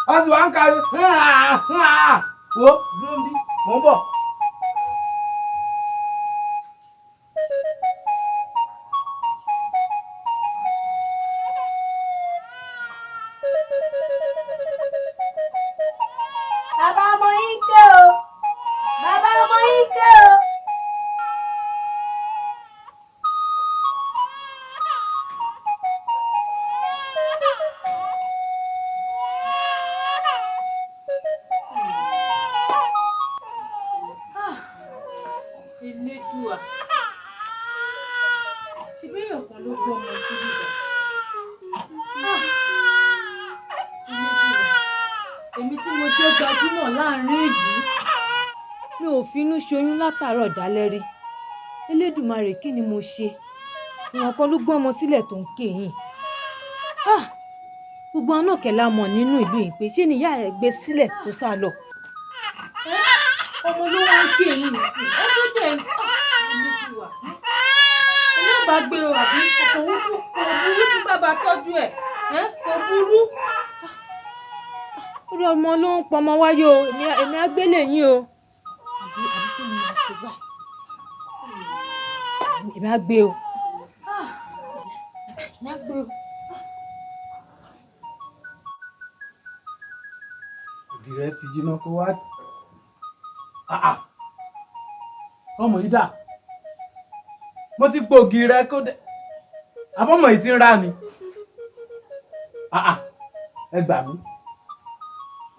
wọ́n sì wá ń kárí wo dúró bí mò ń bọ̀. Bàbá ọmọ yín ké o. Bàbá ọmọ yín ké o. Elédùà ṣe bí èèyàn kan ló gbọ́ ọmọ síbí rẹ̀. Èmi tí mo jẹ́ gbajúmọ̀ láàrin ìlú mi ò finú ṣoyún látàárọ̀ dálẹ́ rí. Elédùmarè kí ni mo ṣe? Ìwọ̀n kan ló gbọ́ ọmọ sílẹ̀ tó ń ké yìí. Gbogbo anákẹ́ la mọ̀ nínú ìlú yìí pé ṣé ni ìyá rẹ̀ gbé sílẹ̀ tó sá lọ. Ọmọ ló wá ń ké yìí nìsín. Ẹ tó dẹ̀ ń Elédùà. Ẹlẹ́bàágbé o àbí kò burú tí bàbá tọ́jú ẹ̀. Kò burú. Orí ọmọ ló ń pọmọ wáyé o, èmi á gbélé yín o. Àbí kí ni màá ṣe báyìí? Èmi á gbé o. Èmi á gbé o. ògìrẹ́ ti jiná kó wá. ọmọ yìí dà mo ti gbọ́ ògìrẹ́ kó dé àbọ̀mọ̀ yìí ti ń rà ni. ẹ gbà mí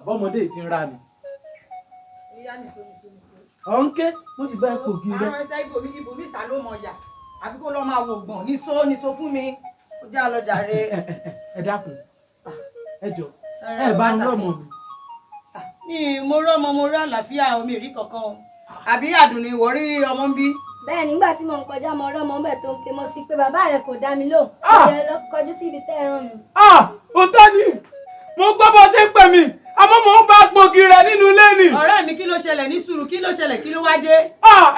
àbọ̀mọdé yìí ti ń rà ni. ọ̀nkẹ́ mo ti bá ẹ pò ògìrẹ́. àwọn ẹja ibòmí ìsà ló mọ ọjà àbí kó lọ máa wò gbọ̀n níṣó fún mi ó jẹ́ àlọ́jà rẹ. ẹ dákun ẹ jọ ẹ bá ń rọmọ mi. mo rọmọ mo rí àlàáfíà omi rí kankan àbí àdùnní ìwọ rí ọmọ ń bí. bẹ́ẹ̀ nígbà tí mo ń kọjá mo rọ́mọ bẹ́ẹ̀ tó ń ké mo sí pé bàbá rẹ̀ kò dá mi lò ó yẹ lọ kọjú sí ibi tẹ́ ẹ rán mi. òótọ́ ni mo gbọ́ bó ṣe ń pè mí àmọ́ mo ń bá gbòógì rẹ̀ nínú ilé ni. ọ̀rẹ́ mi kí ló ṣẹlẹ̀ ní sùúrù kí ló ṣẹlẹ̀ kí ló wá dé.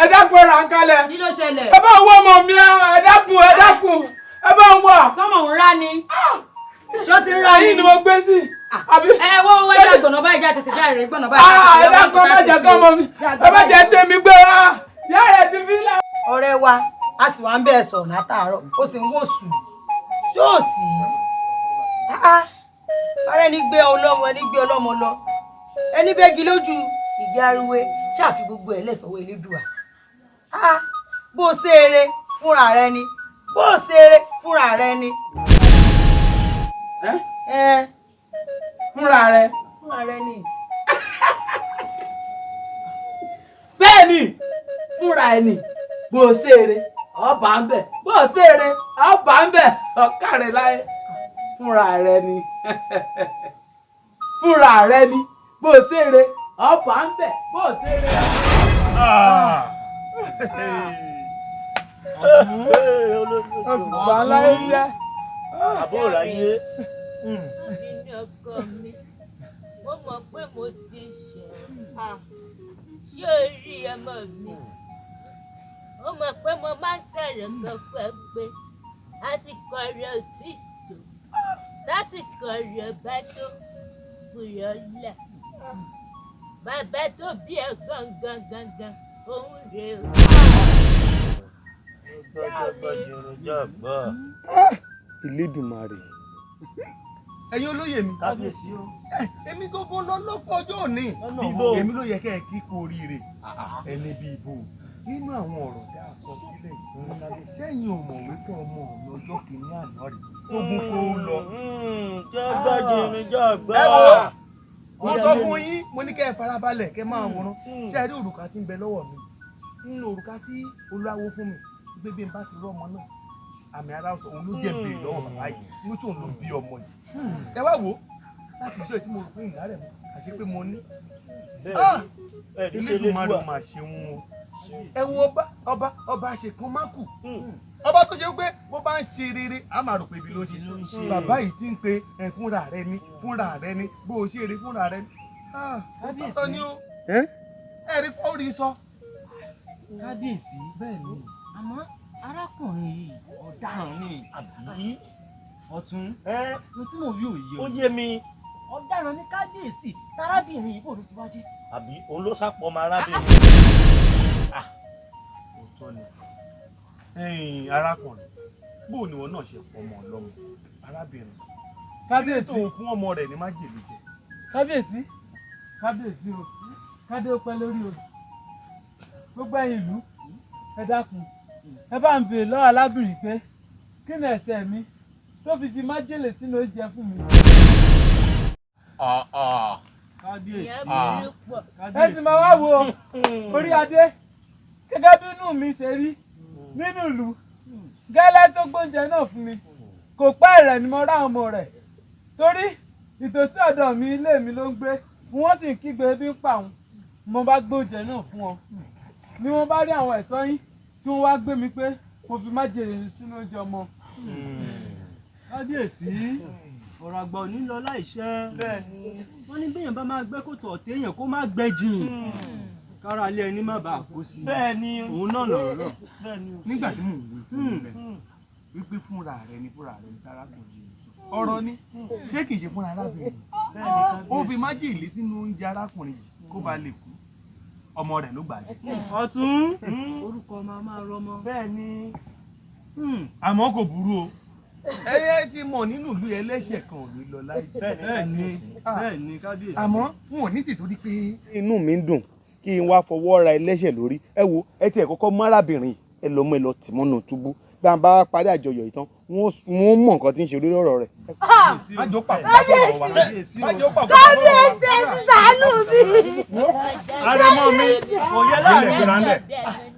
ẹ dákun ẹ̀rọ àǹkalẹ̀. kí ló ṣẹlẹ̀. ẹ bá ń wọ ọmọ mi ẹ dákun ẹ bá ń wọ. sọmọ ń rá ni. ṣó ti ń rá ni. ẹ̀yìn ni mo gbé sí. ẹ wọ́n wá já gbọ̀nà báyìí já tètè já rẹ̀ gbọ̀nà báyìí. ẹ dákun ẹ má jẹ́ kí ọmọ mi ẹ má jẹ́ tèmi gbé wa ìyá rẹ̀ ti fi lẹ̀. ọ̀rẹ́ wa a sì wá ń bẹ́ẹ̀ sọ̀rọ̀ látàárọ̀ ó sì ń wò sùn yóò sì ọ̀rẹ́ ní gbé ọlọ́mọ ẹni gbé ọlọ́mọ lọ ẹni bẹ́gi lójú ìgbé ariwe ṣàfi gbogbo ẹ̀ lẹ́sọ̀wọ́ elédùà bó o ṣe eré fúnra rẹ ni bó o ṣe eré fúnra rẹ ni. fúnra rẹ. fúnra rẹ ni. bẹ́ẹ̀ ni fúnra ẹ̀ ni bó o ṣe eré ọba ń bẹ̀ bó o ṣe eré ọba ń bẹ̀ ọ̀ká rẹ̀ láyé fúnra rẹ ni fúnra rẹ ni bó o ṣe eré ọba ń bẹ̀ bó o ṣe eré. wọ́n ti gbà láyé jẹ́. àbúrò láyé. nínú ọkọ mi mo mọ̀ pé mo ti ṣẹ̀ ṣé o rí ọmọ mi ó mọ̀ pé mo máa ń sọ̀rọ̀ kan fẹ́ pé àsìkò rẹ̀ ò tí tó lásìkò rẹ̀ bá tó fúyọ́ là bàbá tó bí ẹ gangan òun rèé o. Elédùmarè. Ẹ̀yin olóyè mi. Kábíyèsí o. Èmi gbogbo lọ lọ́pọ̀ ọjọ́ òní. Èmi ló yẹ kẹ́ ẹ kí kú oríire. Ẹni bí ibo. Nínú àwọn ọ̀rọ̀ tí a sọ sílẹ̀ yìí. Sẹ́yìn ò mọ̀ wípé ọmọ mi ọjọ́ kìíní àná rẹ̀. Ogun kó lọ. Jẹ́ gbájú mi jẹ́ gbá. Ẹ wo. Mo sọ fún yín, mo ní kẹ́ ẹ farabalẹ̀ kẹ́ máa wòran. Ṣé ẹ rí òrùka tí ń bẹ lọ́wọ́ mi? Nínú òrùka tí olúwawo fún mi, gbégbé ń bá ti rọ́ ọmọ náà. Àmì ara ọ̀sán òun ló jẹ́ bèrè lọ́wọ́ bàbá yìí ní tí òun ló bí ọmọ yìí. Ẹ wá wò ó láti jọ́ tí mo rò pé ìyá rẹ̀ mọ́ àṣé pé mo ní. Elédùmarè máa ṣe wọn o. Ẹ wo ọba àṣekàn má kù. Ọba tó ṣe pé bó bá ń ṣe rere a máa rò pé ibi ló ń ṣe. Bàbá yìí ti ń pe fúnra rẹ ni fúnra rẹ ni bó o ṣe eré fúnra rẹ ni. Kábíyèsí ni o. Ẹ rí kó rí sọ. Kábíyèsí bẹ́ẹ̀ ni àmọ́ arákùnrin yìí ọ̀daràn ni àbí ọ̀tún ohun tí mo wí ò yé o. ó yé mi. ọ̀daràn ni kábíyèsí arábìnrin yìí bò ló ti wá jẹ́. àbí òun ló sápọ̀ ọmọ arábìnrin. òótọ́ ni arákùnrin bó ni wọn náà ṣe pọ̀ ọmọ ọlọ́mọ arábìnrin. kábíyèsí tó ń fún ọmọ rẹ̀ ní májèlé jẹ. kábíyèsí kábíyèsí o kádé ó pẹ́ lórí o gbogbo ẹ̀yin ìlú ẹ dákun ẹ bá ń béèrè lọ́wọ́ alábìnrin pé kí ni ẹ̀ṣẹ̀ mi tó fi májèlé sínú oúnjẹ fún mi. kábíyèsí ẹ sì máa wá wo orí adé gẹ́gẹ́ bí inú mi ṣe rí nínú ìlú gẹ́lẹ́ tó gbóúnjẹ náà fún mi kò pẹ́ rẹ̀ ni mo rá ọmọ rẹ̀ torí ìtòsí ọ̀dọ̀ mi ilé mi ló ń gbé wọ́n sì ń kígbe ebi ń pa òun mo bá gbóúnjẹ náà fún wọn ni wọ́n bá rí àwọn ẹ̀ṣọ́ yín tí wọ́n wá gbé mi pé mo fi májèlé sínú oúnjẹ ọmọ. kábíyèsí ọ̀rọ̀ àgbà ò ní lọ láìṣẹ́ wọ́n ní béèyàn bá máa gbẹ́ kòtò ọ̀tẹ̀ èèyàn kó má gbẹ́ jìn kára ilé ẹni má bàa kó sí òun náà lọ̀rọ̀ nígbà tí mò ń wí wípé fúnra rẹ ni tárákùnrin yìí sọ ọ̀rọ̀ ni ṣé kìí ṣe fúnra arábìnrin ó fi májèlé sínú oúnjẹ arákùnrin yìí kó ba lè kú ọmọ rẹ̀ ló gbà jẹ. ọ̀tún orúkọ máa rọmọ. bẹ́ẹ̀ ni àmọ́ kò burú o ẹyẹ ti mọ̀ nínú ìlú ẹlẹ́ṣẹ̀ kan ò ní lọ láì jẹ́. bẹ́ẹ̀ ni kábíyèsí. àmọ́ wọn ò ní tìtorí pé inú mi ń dùn kí n wá fọwọ́ ra ẹlẹ́ṣẹ̀ lórí ẹ wo ẹ tiẹ̀ kọ́kọ́ mú arábìnrin ẹ lọ́mọ ẹ lọ tì mọ́nà túbú bí a bá parí àjọyọ̀ yìí tán wọ́n mọ̀ nǹkan tí ń ṣe lórí ọ̀rọ̀ rẹ̀. májò pàpọ̀ kábíyèsí ti ṣàánú mi. àrẹ̀mọ mi kò yẹ láàrin gbéranlẹ̀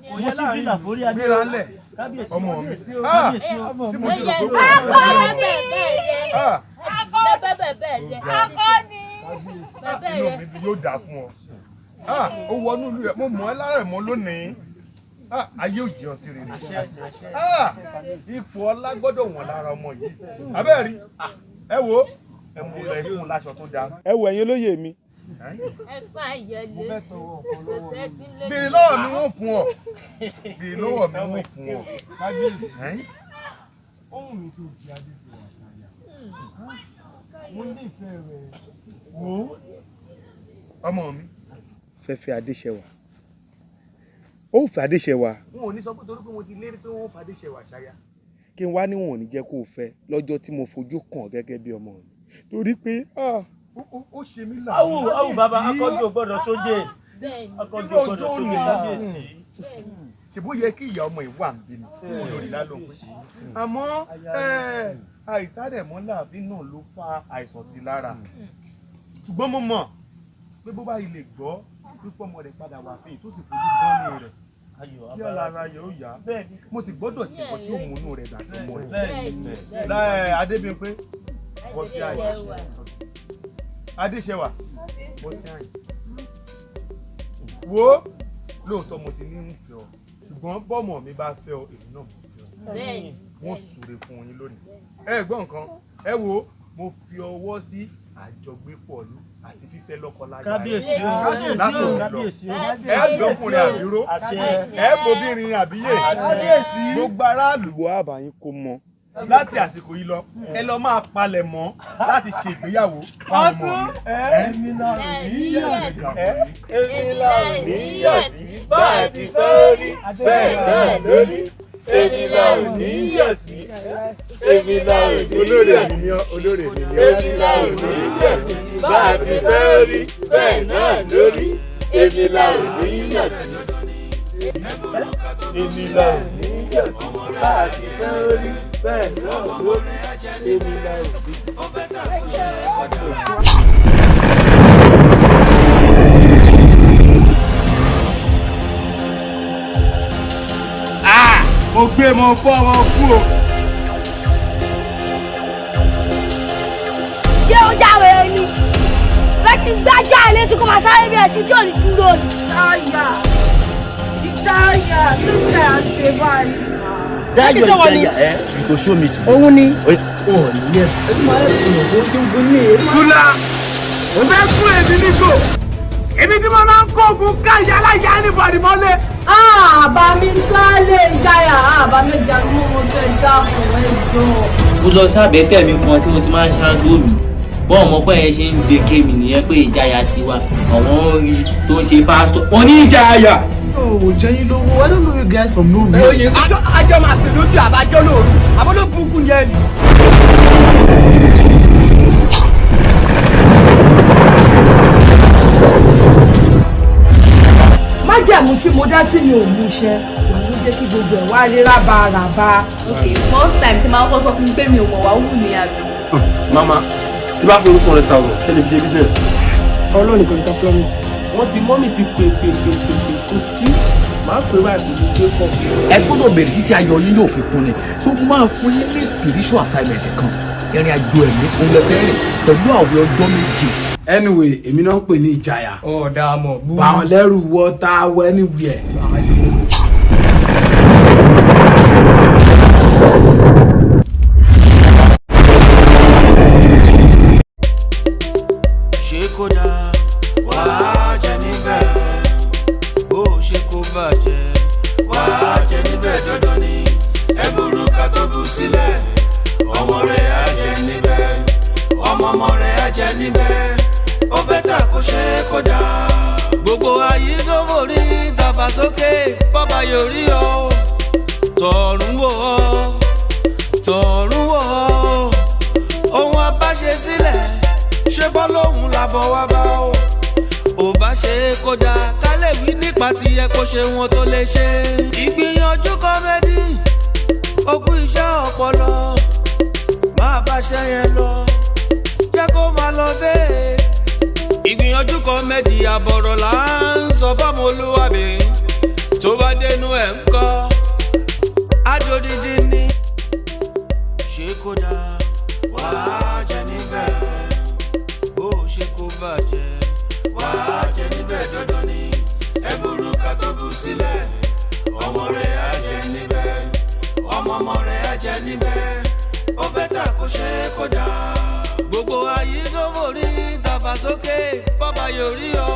kò yẹ láàrin àforí adé gbéranlẹ̀ ọmọ mi tí mo ti lọ sókè. inú mi yóò dà fún ọ ó wọnú ìlú rẹ mo mọ̀ ẹ́ lára ẹ̀ mọ́ lónìí ayé òjì ọ sí rere ipò ọlá gbọ́dọ̀ wọ̀n lára ọmọ yìí abẹ́ẹ̀rí ẹ wo ẹ mú ẹ fún láṣọ tó dáa. ẹ wo ẹ̀yin olóyè mi. ẹ̀gbọ́n ayọ̀lẹ̀ bèrè lọ́wọ́ mi wọ́n fún ọ bèrè lọ́wọ́ mi wọ́n fún ọ. kábíyèsí ohun mi tó di adé sí wàsáyà mo nífẹ̀ẹ́ rẹ̀ wò ọmọ mi fẹ́fẹ́ Adéṣẹwà ó fẹ́ Adéṣẹwà. wọn ò ní sọ pé torí pé mo ti lérí pé wọn ò fẹ́ Adéṣẹwà ṣáyà kí n wá níwọ̀n ò ní jẹ́ kó o fẹ́ lọ́jọ́ tí mo fojú kàn gẹ́gẹ́ bí ọmọ mi torí pé ó ṣe mí láàánú. awù bàbá akọ́jú ò gbọ́dọ̀ sóje akọ́jú ò gbọ́dọ̀ sóje kábíyèsí. ṣèbó yẹ kí ìyá ọmọ ìwà ń bí mi olórí lálópin àmọ́ àìsàn rẹ̀ mọ́ làbí náà ló fa àìsàn sí lára ṣùgbọ́n mo mọ̀ pé bó bá ilé gbọ́ pípọ́ ọmọ rẹ̀ padà wà fún yìí tó sì fojú gánlé rẹ̀ kí ọ̀lára yẹ̀ ó yá mo sì gbọ́dọ̀ ṣe nǹkan tí ó mú inú rẹ̀ dàbí ọmọ rẹ̀. láì Adébímpé bọ́ sí àyè Adéṣẹwà bọ́ sí àyè wo lóòótọ́ mo ti ní ń fẹ́ ọ ṣùgbọ́n bọ́mọ mi bá fẹ́ ọ èmi náà mo fẹ́ ọ wọ́n súre fún yín lónìí. ẹ gbọ́ nǹkan ẹ wo mo fi ọwọ́ sí àjọgbépọ̀ ní àti fífẹ́ lọ́kọláya kábíyèsí o kábíyèsí o ẹ lọ́kùnrin àbíró ẹ bobìnrin àbíyè gbogbo aráàlú wa àbáyín kò mọ láti àsìkò yìí lọ ẹ lọ máa palẹ̀ mọ́ láti ṣe ìgbéyàwó fáwọn ọmọ mi. èmi náà ò ní yọ̀ sí bá a ti fẹ́ rí bẹ́ẹ̀ náà lórí èmi náà ò ní yọ̀ sí èmi náà ò ní yọ̀ sí èmi náà ò ní yọ̀ sí bá a ti fẹ́ rí bẹ́ẹ̀ náà lórí èmi náà ò ní yọ̀ sí èmi náà ò ní yọ̀ sí bá a ti fẹ́ rí bẹ́ẹ̀ náà lórí èmi náà ò ní. mo gbé mo fọ́ wọn kú o. ṣé ó jáwé ni lẹ́kìn gbájà ilé tí kò máa sáré bí ẹṣin tí ò ní dúró ni. ìdáyà tó jẹ́ àṣẹ báyìí. dáyọ̀ ẹ kò só mi jù. òun ni. ó ní ẹ. ẹni máa ń sọ̀rọ̀ bó tó ń gbé ní èyí. Tula o fẹ́ fún èmi nígò èmi tí mo máa ń kó ogun ká ìyá aláya anybody mọ́lẹ̀. àbá mi sálẹ̀ ìjáyà àbá mi jagun mo fẹ́ dákun ẹjọ́. mo lọ sábẹ́ tẹ̀mí kan tí mo ti máa ń ṣáájú mi bọ́ọ̀ mọ́ pé yẹn ṣe ń gbé kémi nìyẹn pé ìjáyà tiwa àwọn ń rí tó ń ṣe pásítọ̀ oníjàyà. Oh, Jenny Lowo, I don't know you guys from nowhere. Oye, ajọ́ máa sì lójú àbájọ́ lóru, àbọ́lọ́ burúkú ni ẹni. májẹ̀mú tí mo dá tí mi ò mú iṣẹ́ òun ló jẹ́ kí gbogbo ẹ̀ wá rí rábàràbà. ok first time tí máa kọ́ sọ fún mi pé mi ò mọ̀ wá wù ní àbí. mama tí bá fún 200,000 kẹ́lẹ́ fi ṣe business. ọlọ́run kò ní ká promise. wọ́n ti mọ́mì ti pè kò sí máa pè báyìí kò ní gbé pọ̀. ẹ gbọ́dọ̀ bẹ̀rẹ̀ títí ayọ̀ yín yóò fi kún ni so máa fún yín ní spiritual assignment kan ìrìn àjò ẹ̀mí òun lè fẹ́ rìn pẹ̀lú àwẹ̀ ọjọ́ méje. Anyway, èmi náà ń pè ní ìjayà. ọ̀dà àmọ̀ bú. báwọn lẹ́rù wọ́tá anywhere. ṣé kó dáa wàá jẹ níbẹ̀ bó ṣe kó bàjẹ́ wàá jẹ níbẹ̀ dandan ni ẹ̀bùrú ká tó bù sílẹ̀ ọmọ rẹ̀ á jẹ níbẹ̀ ọmọ rẹ̀ á jẹ níbẹ̀ ó bẹ́tà kó ṣe kó dáa. gbogbo ayé ló mórí dàgbàsókè bọ́bá yóò rí ọ tọ̀run wò ọ tọ̀run wò ọ ohun abáṣe sílẹ̀ ṣé bọ́ lóhùn làbọ̀ wá bá o ò bá ṣe kó dáa ká lè wí nípa ti yẹ kó ṣe wọn tó lè ṣe. ìgbìyànjú kọ́mẹ́dì ogún iṣẹ́ ọpọlọ máa bá ṣe yẹn lọ jẹ́ kó máa lọ bẹ́ẹ̀. ìgbìyànjú kọ́mẹ́dì àbọ̀rọ̀ là ń sọ fọ́mọ olúwàbí tó bá dénú ẹ̀ ń kọ́ adódídí ní. ṣé kó dáa wàá jẹ níbẹ̀ bó ṣe kó bàjẹ́ wàá jẹ níbẹ̀ dandan ni ẹ̀bùrú ká tó bù sílẹ̀ ọmọ rẹ̀ á jẹ níbẹ̀ ọmọ rẹ̀ á jẹ níbẹ̀ ó bẹ́tà kó ṣe kó dáa. gbogbo ayé ló mórí dàgbàsókè bọ́bá yóò rí ọ